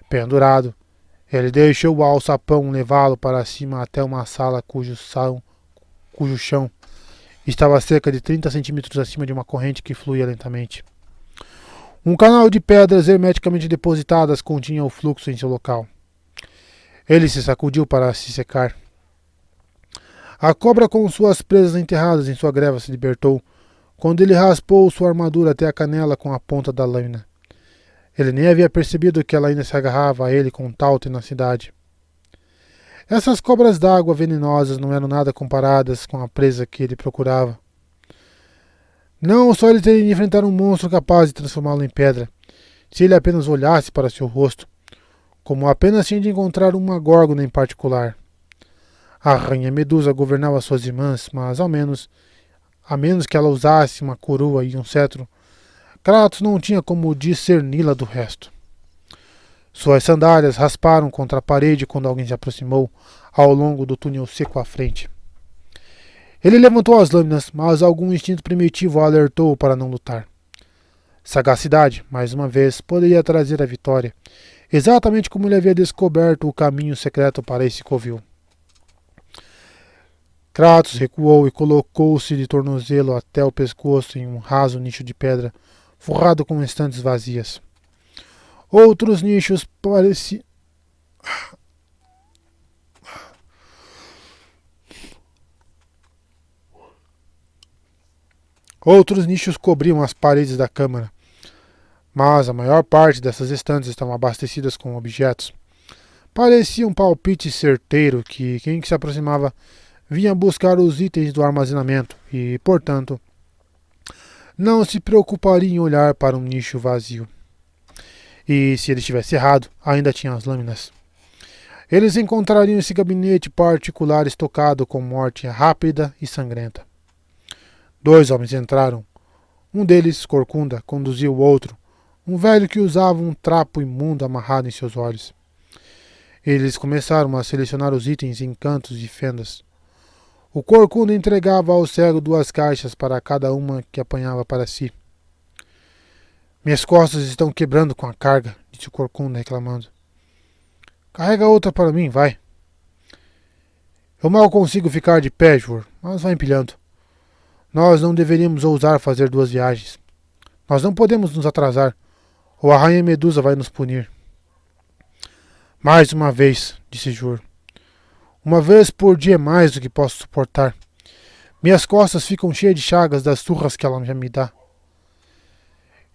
Pendurado, ele deixou o alçapão levá-lo para cima até uma sala cujo chão estava a cerca de 30 centímetros acima de uma corrente que fluía lentamente. Um canal de pedras hermeticamente depositadas continha o fluxo em seu local. Ele se sacudiu para se secar. A cobra com suas presas enterradas em sua greva se libertou, quando ele raspou sua armadura até a canela com a ponta da lâmina. Ele nem havia percebido que ela ainda se agarrava a ele com tal tenacidade. Essas cobras d'água venenosas não eram nada comparadas com a presa que ele procurava. Não só ele teria de enfrentar um monstro capaz de transformá-lo em pedra, se ele apenas olhasse para seu rosto, como apenas tinha de encontrar uma górgona em particular. A rainha Medusa governava suas irmãs, mas a menos que ela usasse uma coroa e um cetro, Kratos não tinha como discerni-la do resto. Suas sandálias rasparam contra a parede quando alguém se aproximou, ao longo do túnel seco à frente. Ele levantou as lâminas, mas algum instinto primitivo o alertou para não lutar. Sagacidade, mais uma vez, poderia trazer a vitória, exatamente como ele havia descoberto o caminho secreto para esse covil. Kratos recuou e colocou-se de tornozelo até o pescoço em um raso nicho de pedra, forrado com estantes vazias. Outros nichos pareciam... Outros nichos cobriam as paredes da câmara, mas a maior parte dessas estantes estavam abastecidas com objetos. Parecia um palpite certeiro que quem se aproximava vinha buscar os itens do armazenamento e, portanto, não se preocuparia em olhar para um nicho vazio. E se ele estivesse errado, ainda tinha as lâminas. Eles encontrariam esse gabinete particular estocado com morte rápida e sangrenta. 2 homens entraram. Um deles, corcunda, conduziu o outro, um velho que usava um trapo imundo amarrado em seus olhos. Eles começaram a selecionar os itens em cantos e fendas. O corcunda entregava ao cego 2 caixas para cada uma que apanhava para si. Minhas costas estão quebrando com a carga, disse o corcunda reclamando. Carrega outra para mim, vai. Eu mal consigo ficar de pé, Jur, mas vai empilhando. Nós não deveríamos ousar fazer 2 viagens. Nós não podemos nos atrasar, ou a rainha Medusa vai nos punir. Mais uma vez, disse Jur. Uma vez por dia é mais do que posso suportar. Minhas costas ficam cheias de chagas das surras que ela já me dá.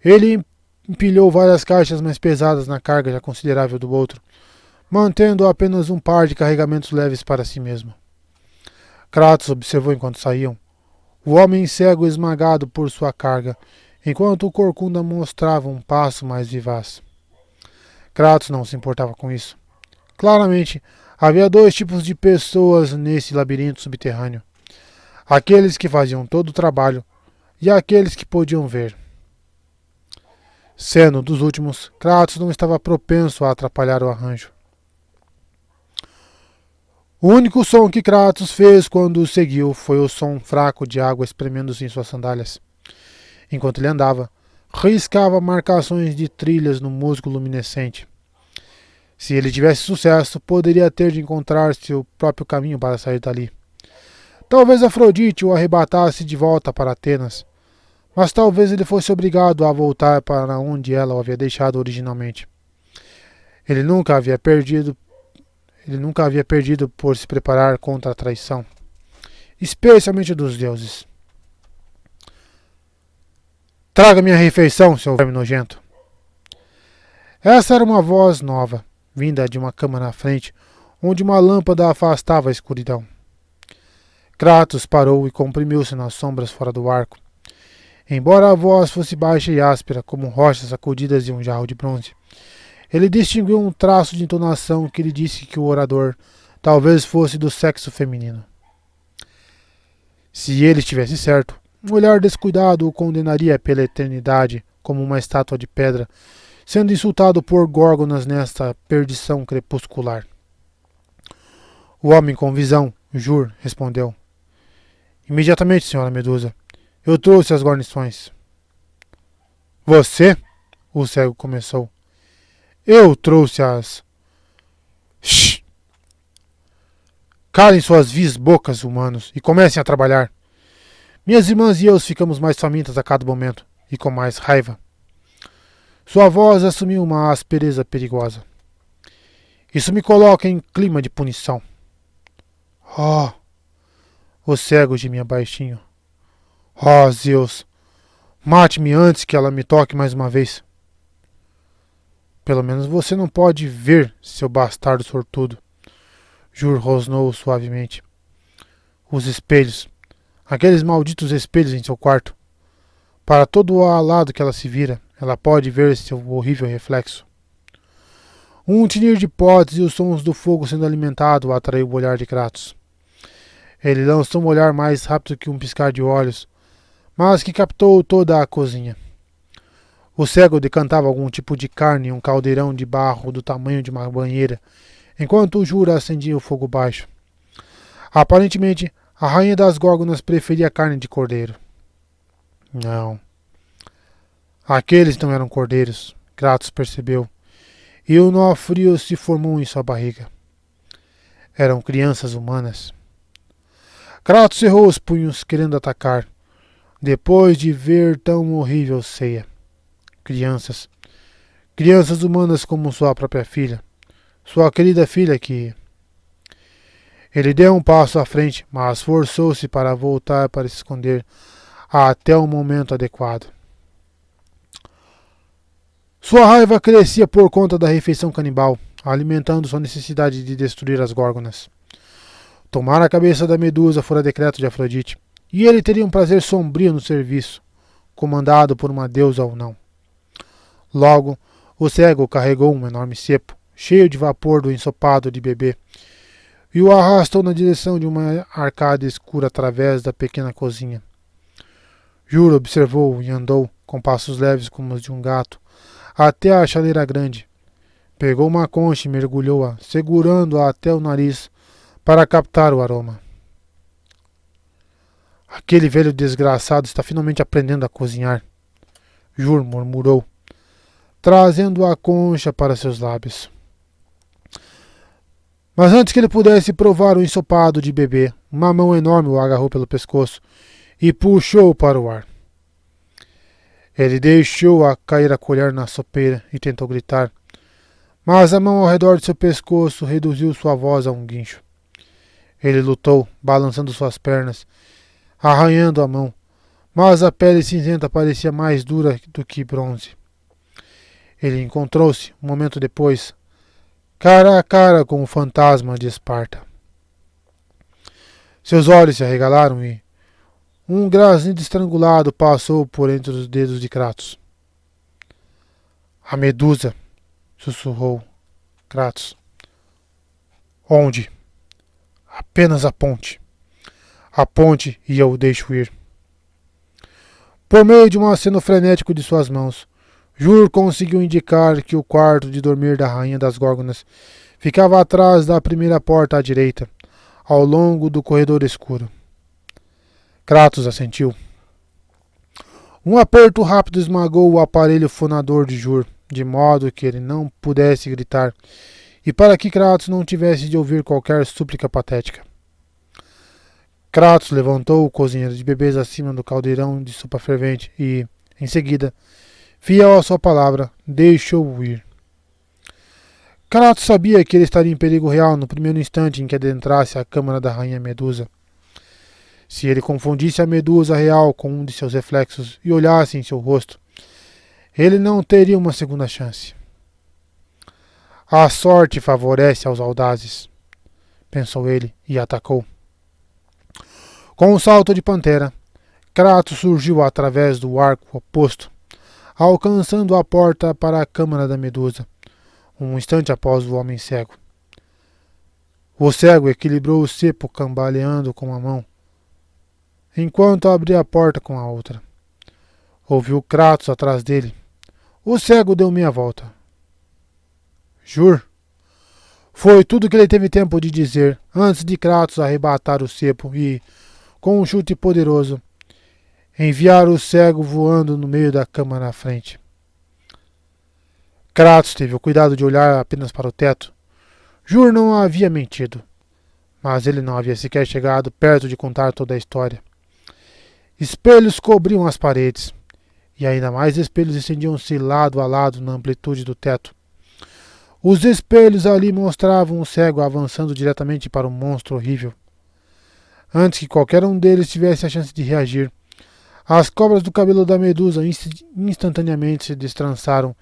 Ele empilhou várias caixas mais pesadas na carga já considerável do outro, mantendo apenas um par de carregamentos leves para si mesmo. Kratos observou enquanto saíam. O homem cego esmagado por sua carga, enquanto o corcunda mostrava um passo mais vivaz. Kratos não se importava com isso. Claramente, havia 2 tipos de pessoas nesse labirinto subterrâneo. Aqueles que faziam todo o trabalho e aqueles que podiam ver. Sendo dos últimos, Kratos não estava propenso a atrapalhar o arranjo. O único som que Kratos fez quando o seguiu foi o som fraco de água espremendo-se em suas sandálias. Enquanto ele andava, riscava marcações de trilhas no musgo luminescente. Se ele tivesse sucesso, poderia ter de encontrar seu próprio caminho para sair dali. Talvez Afrodite o arrebatasse de volta para Atenas, mas talvez ele fosse obrigado a voltar para onde ela o havia deixado originalmente. Ele nunca havia perdido por se preparar contra a traição, especialmente dos deuses. Traga minha refeição, seu verme nojento. Essa era uma voz nova, vinda de uma cama na frente, onde uma lâmpada afastava a escuridão. Kratos parou e comprimiu-se nas sombras fora do arco. Embora a voz fosse baixa e áspera, como rochas sacudidas de um jarro de bronze, ele distinguiu um traço de entonação que lhe disse que o orador talvez fosse do sexo feminino. Se ele estivesse certo, um olhar descuidado o condenaria pela eternidade como uma estátua de pedra, sendo insultado por górgonas nesta perdição crepuscular. O homem com visão, Jur, respondeu. Imediatamente, senhora Medusa. Eu trouxe as guarnições. Você? O cego começou. Eu trouxe as... Shhh! Calem suas vis bocas, humanos, e comecem a trabalhar. Minhas irmãs e eu ficamos mais famintas a cada momento, e com mais raiva. Sua voz assumiu uma aspereza perigosa. Isso me coloca em clima de punição. Oh! O cego gemia baixinho. Oh, Zeus! Mate-me antes que ela me toque mais uma vez. Pelo menos você não pode ver, seu bastardo sortudo. Jur rosnou suavemente. Os espelhos. Aqueles malditos espelhos em seu quarto. Para todo o lado que ela se vira, ela pode ver seu horrível reflexo. Um tinir de potes e os sons do fogo sendo alimentado atraiu o olhar de Kratos. Ele lançou um olhar mais rápido que um piscar de olhos, mas que captou toda a cozinha. O cego decantava algum tipo de carne em um caldeirão de barro do tamanho de uma banheira, enquanto o Jura acendia o fogo baixo. Aparentemente, a rainha das górgonas preferia carne de cordeiro. Não. Aqueles não eram cordeiros, Kratos percebeu, e um nó frio se formou em sua barriga. Eram crianças humanas. Kratos cerrou os punhos, querendo atacar, depois de ver tão horrível ceia. Crianças. Crianças humanas como sua própria filha. Sua querida filha que... Ele deu um passo à frente, mas forçou-se para voltar para se esconder até o momento adequado. Sua raiva crescia por conta da refeição canibal, alimentando sua necessidade de destruir as górgonas. Tomar a cabeça da Medusa fora decreto de Afrodite, e ele teria um prazer sombrio no serviço, comandado por uma deusa ou não. Logo, o cego carregou um enorme cepo, cheio de vapor do ensopado de bebê, e o arrastou na direção de uma arcada escura através da pequena cozinha. Juro observou e andou, com passos leves como os de um gato, até a chaleira grande. Pegou uma concha e mergulhou-a, segurando-a até o nariz, para captar o aroma. Aquele velho desgraçado está finalmente aprendendo a cozinhar, Jur murmurou, trazendo a concha para seus lábios. Mas antes que ele pudesse provar o ensopado de bebê, uma mão enorme o agarrou pelo pescoço e puxou para o ar. Ele deixou cair a colher na sopeira e tentou gritar, mas a mão ao redor de seu pescoço reduziu sua voz a um guincho. Ele lutou, balançando suas pernas, arranhando a mão, mas a pele cinzenta parecia mais dura do que bronze. Ele encontrou-se, um momento depois, cara a cara com o fantasma de Esparta. Seus olhos se arregalaram e um grasnido estrangulado passou por entre os dedos de Kratos. A Medusa, sussurrou Kratos. Onde? Apenas a ponte. A ponte e eu o deixo ir. Por meio de um aceno frenético de suas mãos, Jur conseguiu indicar que o quarto de dormir da rainha das górgonas ficava atrás da primeira porta à direita, ao longo do corredor escuro. Kratos assentiu. Um aperto rápido esmagou o aparelho fonador de Jur, de modo que ele não pudesse gritar, e para que Kratos não tivesse de ouvir qualquer súplica patética. Kratos levantou o cozinheiro de bebês acima do caldeirão de sopa fervente e, em seguida, fiel à sua palavra, deixou-o ir. Kratos sabia que ele estaria em perigo real no primeiro instante em que adentrasse a câmara da rainha Medusa. Se ele confundisse a Medusa real com um de seus reflexos e olhasse em seu rosto, ele não teria uma segunda chance. A sorte favorece aos audazes, pensou ele e atacou. Com um salto de pantera, Kratos surgiu através do arco oposto, alcançando a porta para a câmara da Medusa, um instante após o homem cego. O cego equilibrou o cepo cambaleando com uma mão, enquanto abria a porta com a outra. Ouviu Kratos atrás dele. O cego deu meia volta. Jur. Foi tudo que ele teve tempo de dizer antes de Kratos arrebatar o cepo e, com um chute poderoso, enviar o cego voando no meio da câmara à frente. Kratos teve o cuidado de olhar apenas para o teto. Jur não havia mentido, mas ele não havia sequer chegado perto de contar toda a história. Espelhos cobriam as paredes, e ainda mais espelhos estendiam-se lado a lado na amplitude do teto. Os espelhos ali mostravam o cego avançando diretamente para o monstro horrível. Antes que qualquer um deles tivesse a chance de reagir, as cobras do cabelo da Medusa instantaneamente se destrançaram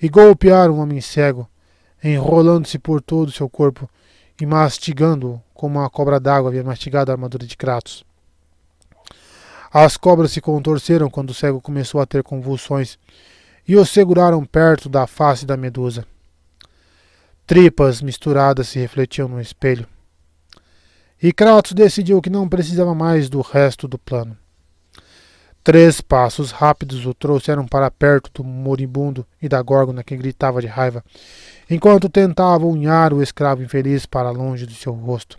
e golpearam o homem cego, enrolando-se por todo o seu corpo e mastigando-o como a cobra d'água havia mastigado a armadura de Kratos. As cobras se contorceram quando o cego começou a ter convulsões e o seguraram perto da face da Medusa. Tripas misturadas se refletiam no espelho. E Kratos decidiu que não precisava mais do resto do plano. 3 passos rápidos o trouxeram para perto do moribundo e da górgona que gritava de raiva, enquanto tentava unhar o escravo infeliz para longe do seu rosto.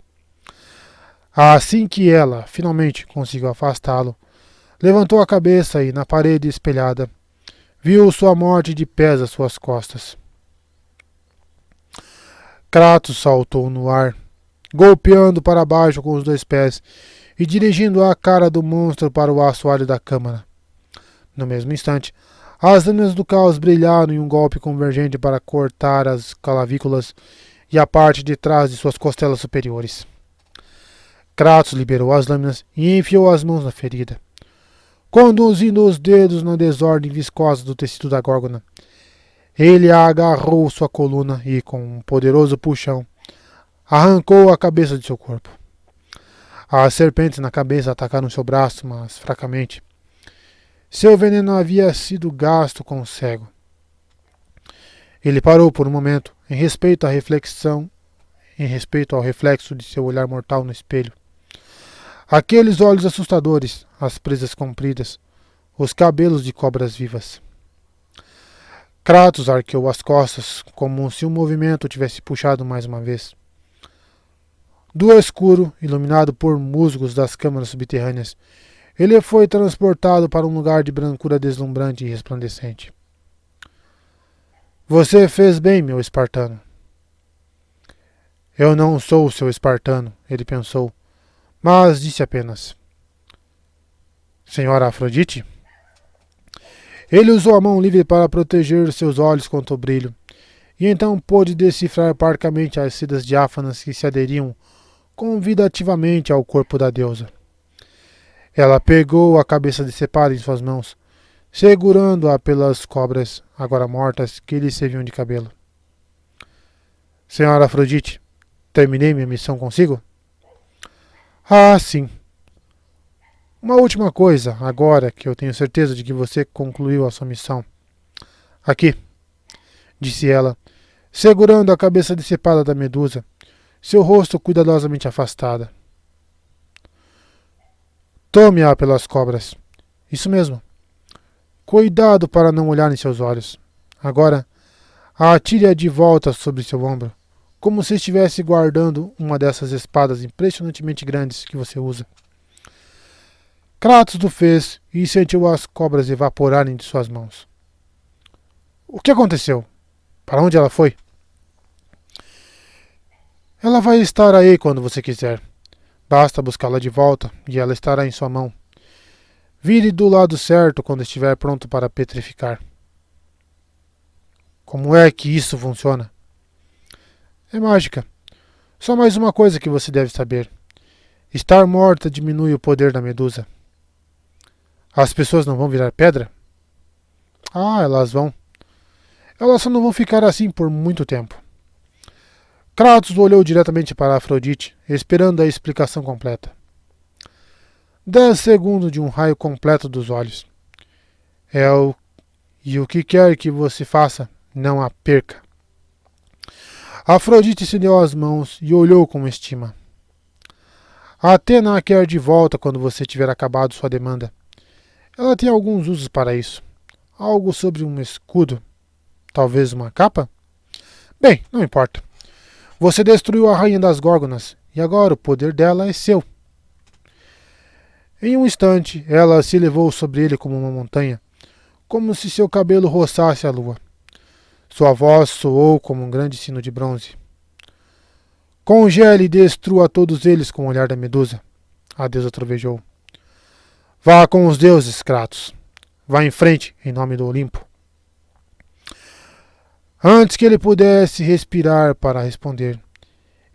Assim que ela finalmente conseguiu afastá-lo, levantou a cabeça e, na parede espelhada, viu sua morte de pés às suas costas. Kratos saltou no ar, golpeando para baixo com os 2 pés e dirigindo a cara do monstro para o assoalho da câmara. No mesmo instante, as lâminas do caos brilharam em um golpe convergente para cortar as clavículas e a parte de trás de suas costelas superiores. Kratos liberou as lâminas e enfiou as mãos na ferida, conduzindo os dedos na desordem viscosa do tecido da górgona. Ele agarrou sua coluna e, com um poderoso puxão, arrancou a cabeça de seu corpo. As serpentes na cabeça atacaram seu braço, mas fracamente. Seu veneno havia sido gasto com o cego. Ele parou por um momento, em respeito ao reflexo de seu olhar mortal no espelho. Aqueles olhos assustadores, as presas compridas, os cabelos de cobras vivas. Kratos arqueou as costas, como se um movimento tivesse puxado mais uma vez. Do escuro, iluminado por musgos das câmaras subterrâneas, ele foi transportado para um lugar de brancura deslumbrante e resplandecente. Você fez bem, meu espartano. Eu não sou o seu espartano, ele pensou, mas disse apenas: Senhora Afrodite? Ele usou a mão livre para proteger seus olhos contra o brilho, e então pôde decifrar parcamente as sedas diáfanas que se aderiam convidativamente ao corpo da deusa. Ela pegou a cabeça decepada em suas mãos, segurando-a pelas cobras, agora mortas, que lhe serviam de cabelo. Senhora Afrodite, terminei minha missão consigo? Ah, sim. Uma última coisa, agora que eu tenho certeza de que você concluiu a sua missão. Aqui, disse ela, segurando a cabeça decepada da Medusa, seu rosto cuidadosamente afastado. Tome-a pelas cobras. Isso mesmo. Cuidado para não olhar em seus olhos. Agora, atire-a de volta sobre seu ombro, como se estivesse guardando uma dessas espadas impressionantemente grandes que você usa. Kratos o fez e sentiu as cobras evaporarem de suas mãos. O que aconteceu? Para onde ela foi? Ela vai estar aí quando você quiser. Basta buscá-la de volta e ela estará em sua mão. Vire do lado certo quando estiver pronto para petrificar. Como é que isso funciona? É mágica. Só mais uma coisa que você deve saber. Estar morta diminui o poder da Medusa. As pessoas não vão virar pedra? Ah, elas vão. Elas só não vão ficar assim por muito tempo. Kratos olhou diretamente para Afrodite, esperando a explicação completa. 10 segundos de um raio completo dos olhos. E o que quer que você faça, não a perca. Afrodite se deu as mãos e olhou com estima. Atena a quer de volta quando você tiver acabado sua demanda. Ela tem alguns usos para isso. Algo sobre um escudo. Talvez uma capa? Bem, não importa. Você destruiu a rainha das Górgonas, e agora o poder dela é seu. Em um instante, ela se elevou sobre ele como uma montanha, como se seu cabelo roçasse a lua. Sua voz soou como um grande sino de bronze. Congele e destrua todos eles com o olhar da medusa. A deusa trovejou. Vá com os deuses, Kratos. Vá em frente, em nome do Olimpo. Antes que ele pudesse respirar para responder,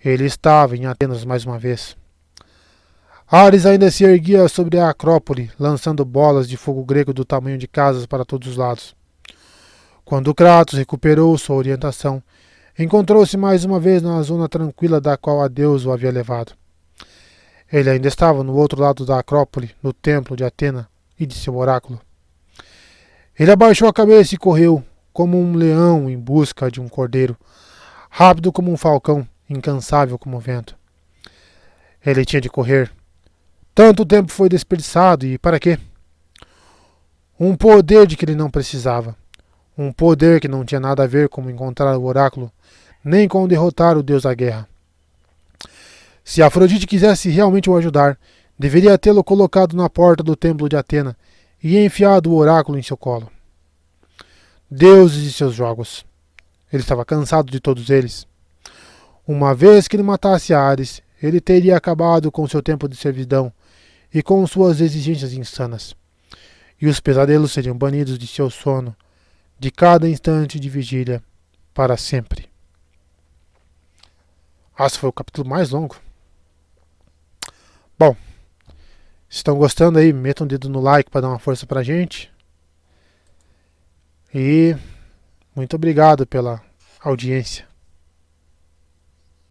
ele estava em Atenas mais uma vez. Ares ainda se erguia sobre a Acrópole, lançando bolas de fogo grego do tamanho de casas para todos os lados. Quando Kratos recuperou sua orientação, encontrou-se mais uma vez na zona tranquila da qual a deusa o havia levado. Ele ainda estava no outro lado da Acrópole, no templo de Atena e de seu oráculo. Ele abaixou a cabeça e correu, como um leão em busca de um cordeiro, rápido como um falcão, incansável como o vento. Ele tinha de correr. Tanto tempo foi desperdiçado e para quê? Um poder de que ele não precisava. Um poder que não tinha nada a ver com encontrar o oráculo, nem com derrotar o deus da guerra. Se Afrodite quisesse realmente o ajudar, deveria tê-lo colocado na porta do templo de Atena e enfiado o oráculo em seu colo. Deuses e seus jogos. Ele estava cansado de todos eles. Uma vez que ele matasse Ares, ele teria acabado com seu tempo de servidão e com suas exigências insanas. E os pesadelos seriam banidos de seu sono, de cada instante de vigília, para sempre. Esse foi o capítulo mais longo. Bom, se estão gostando aí, metam um dedo no like para dar uma força pra gente. E muito obrigado pela audiência.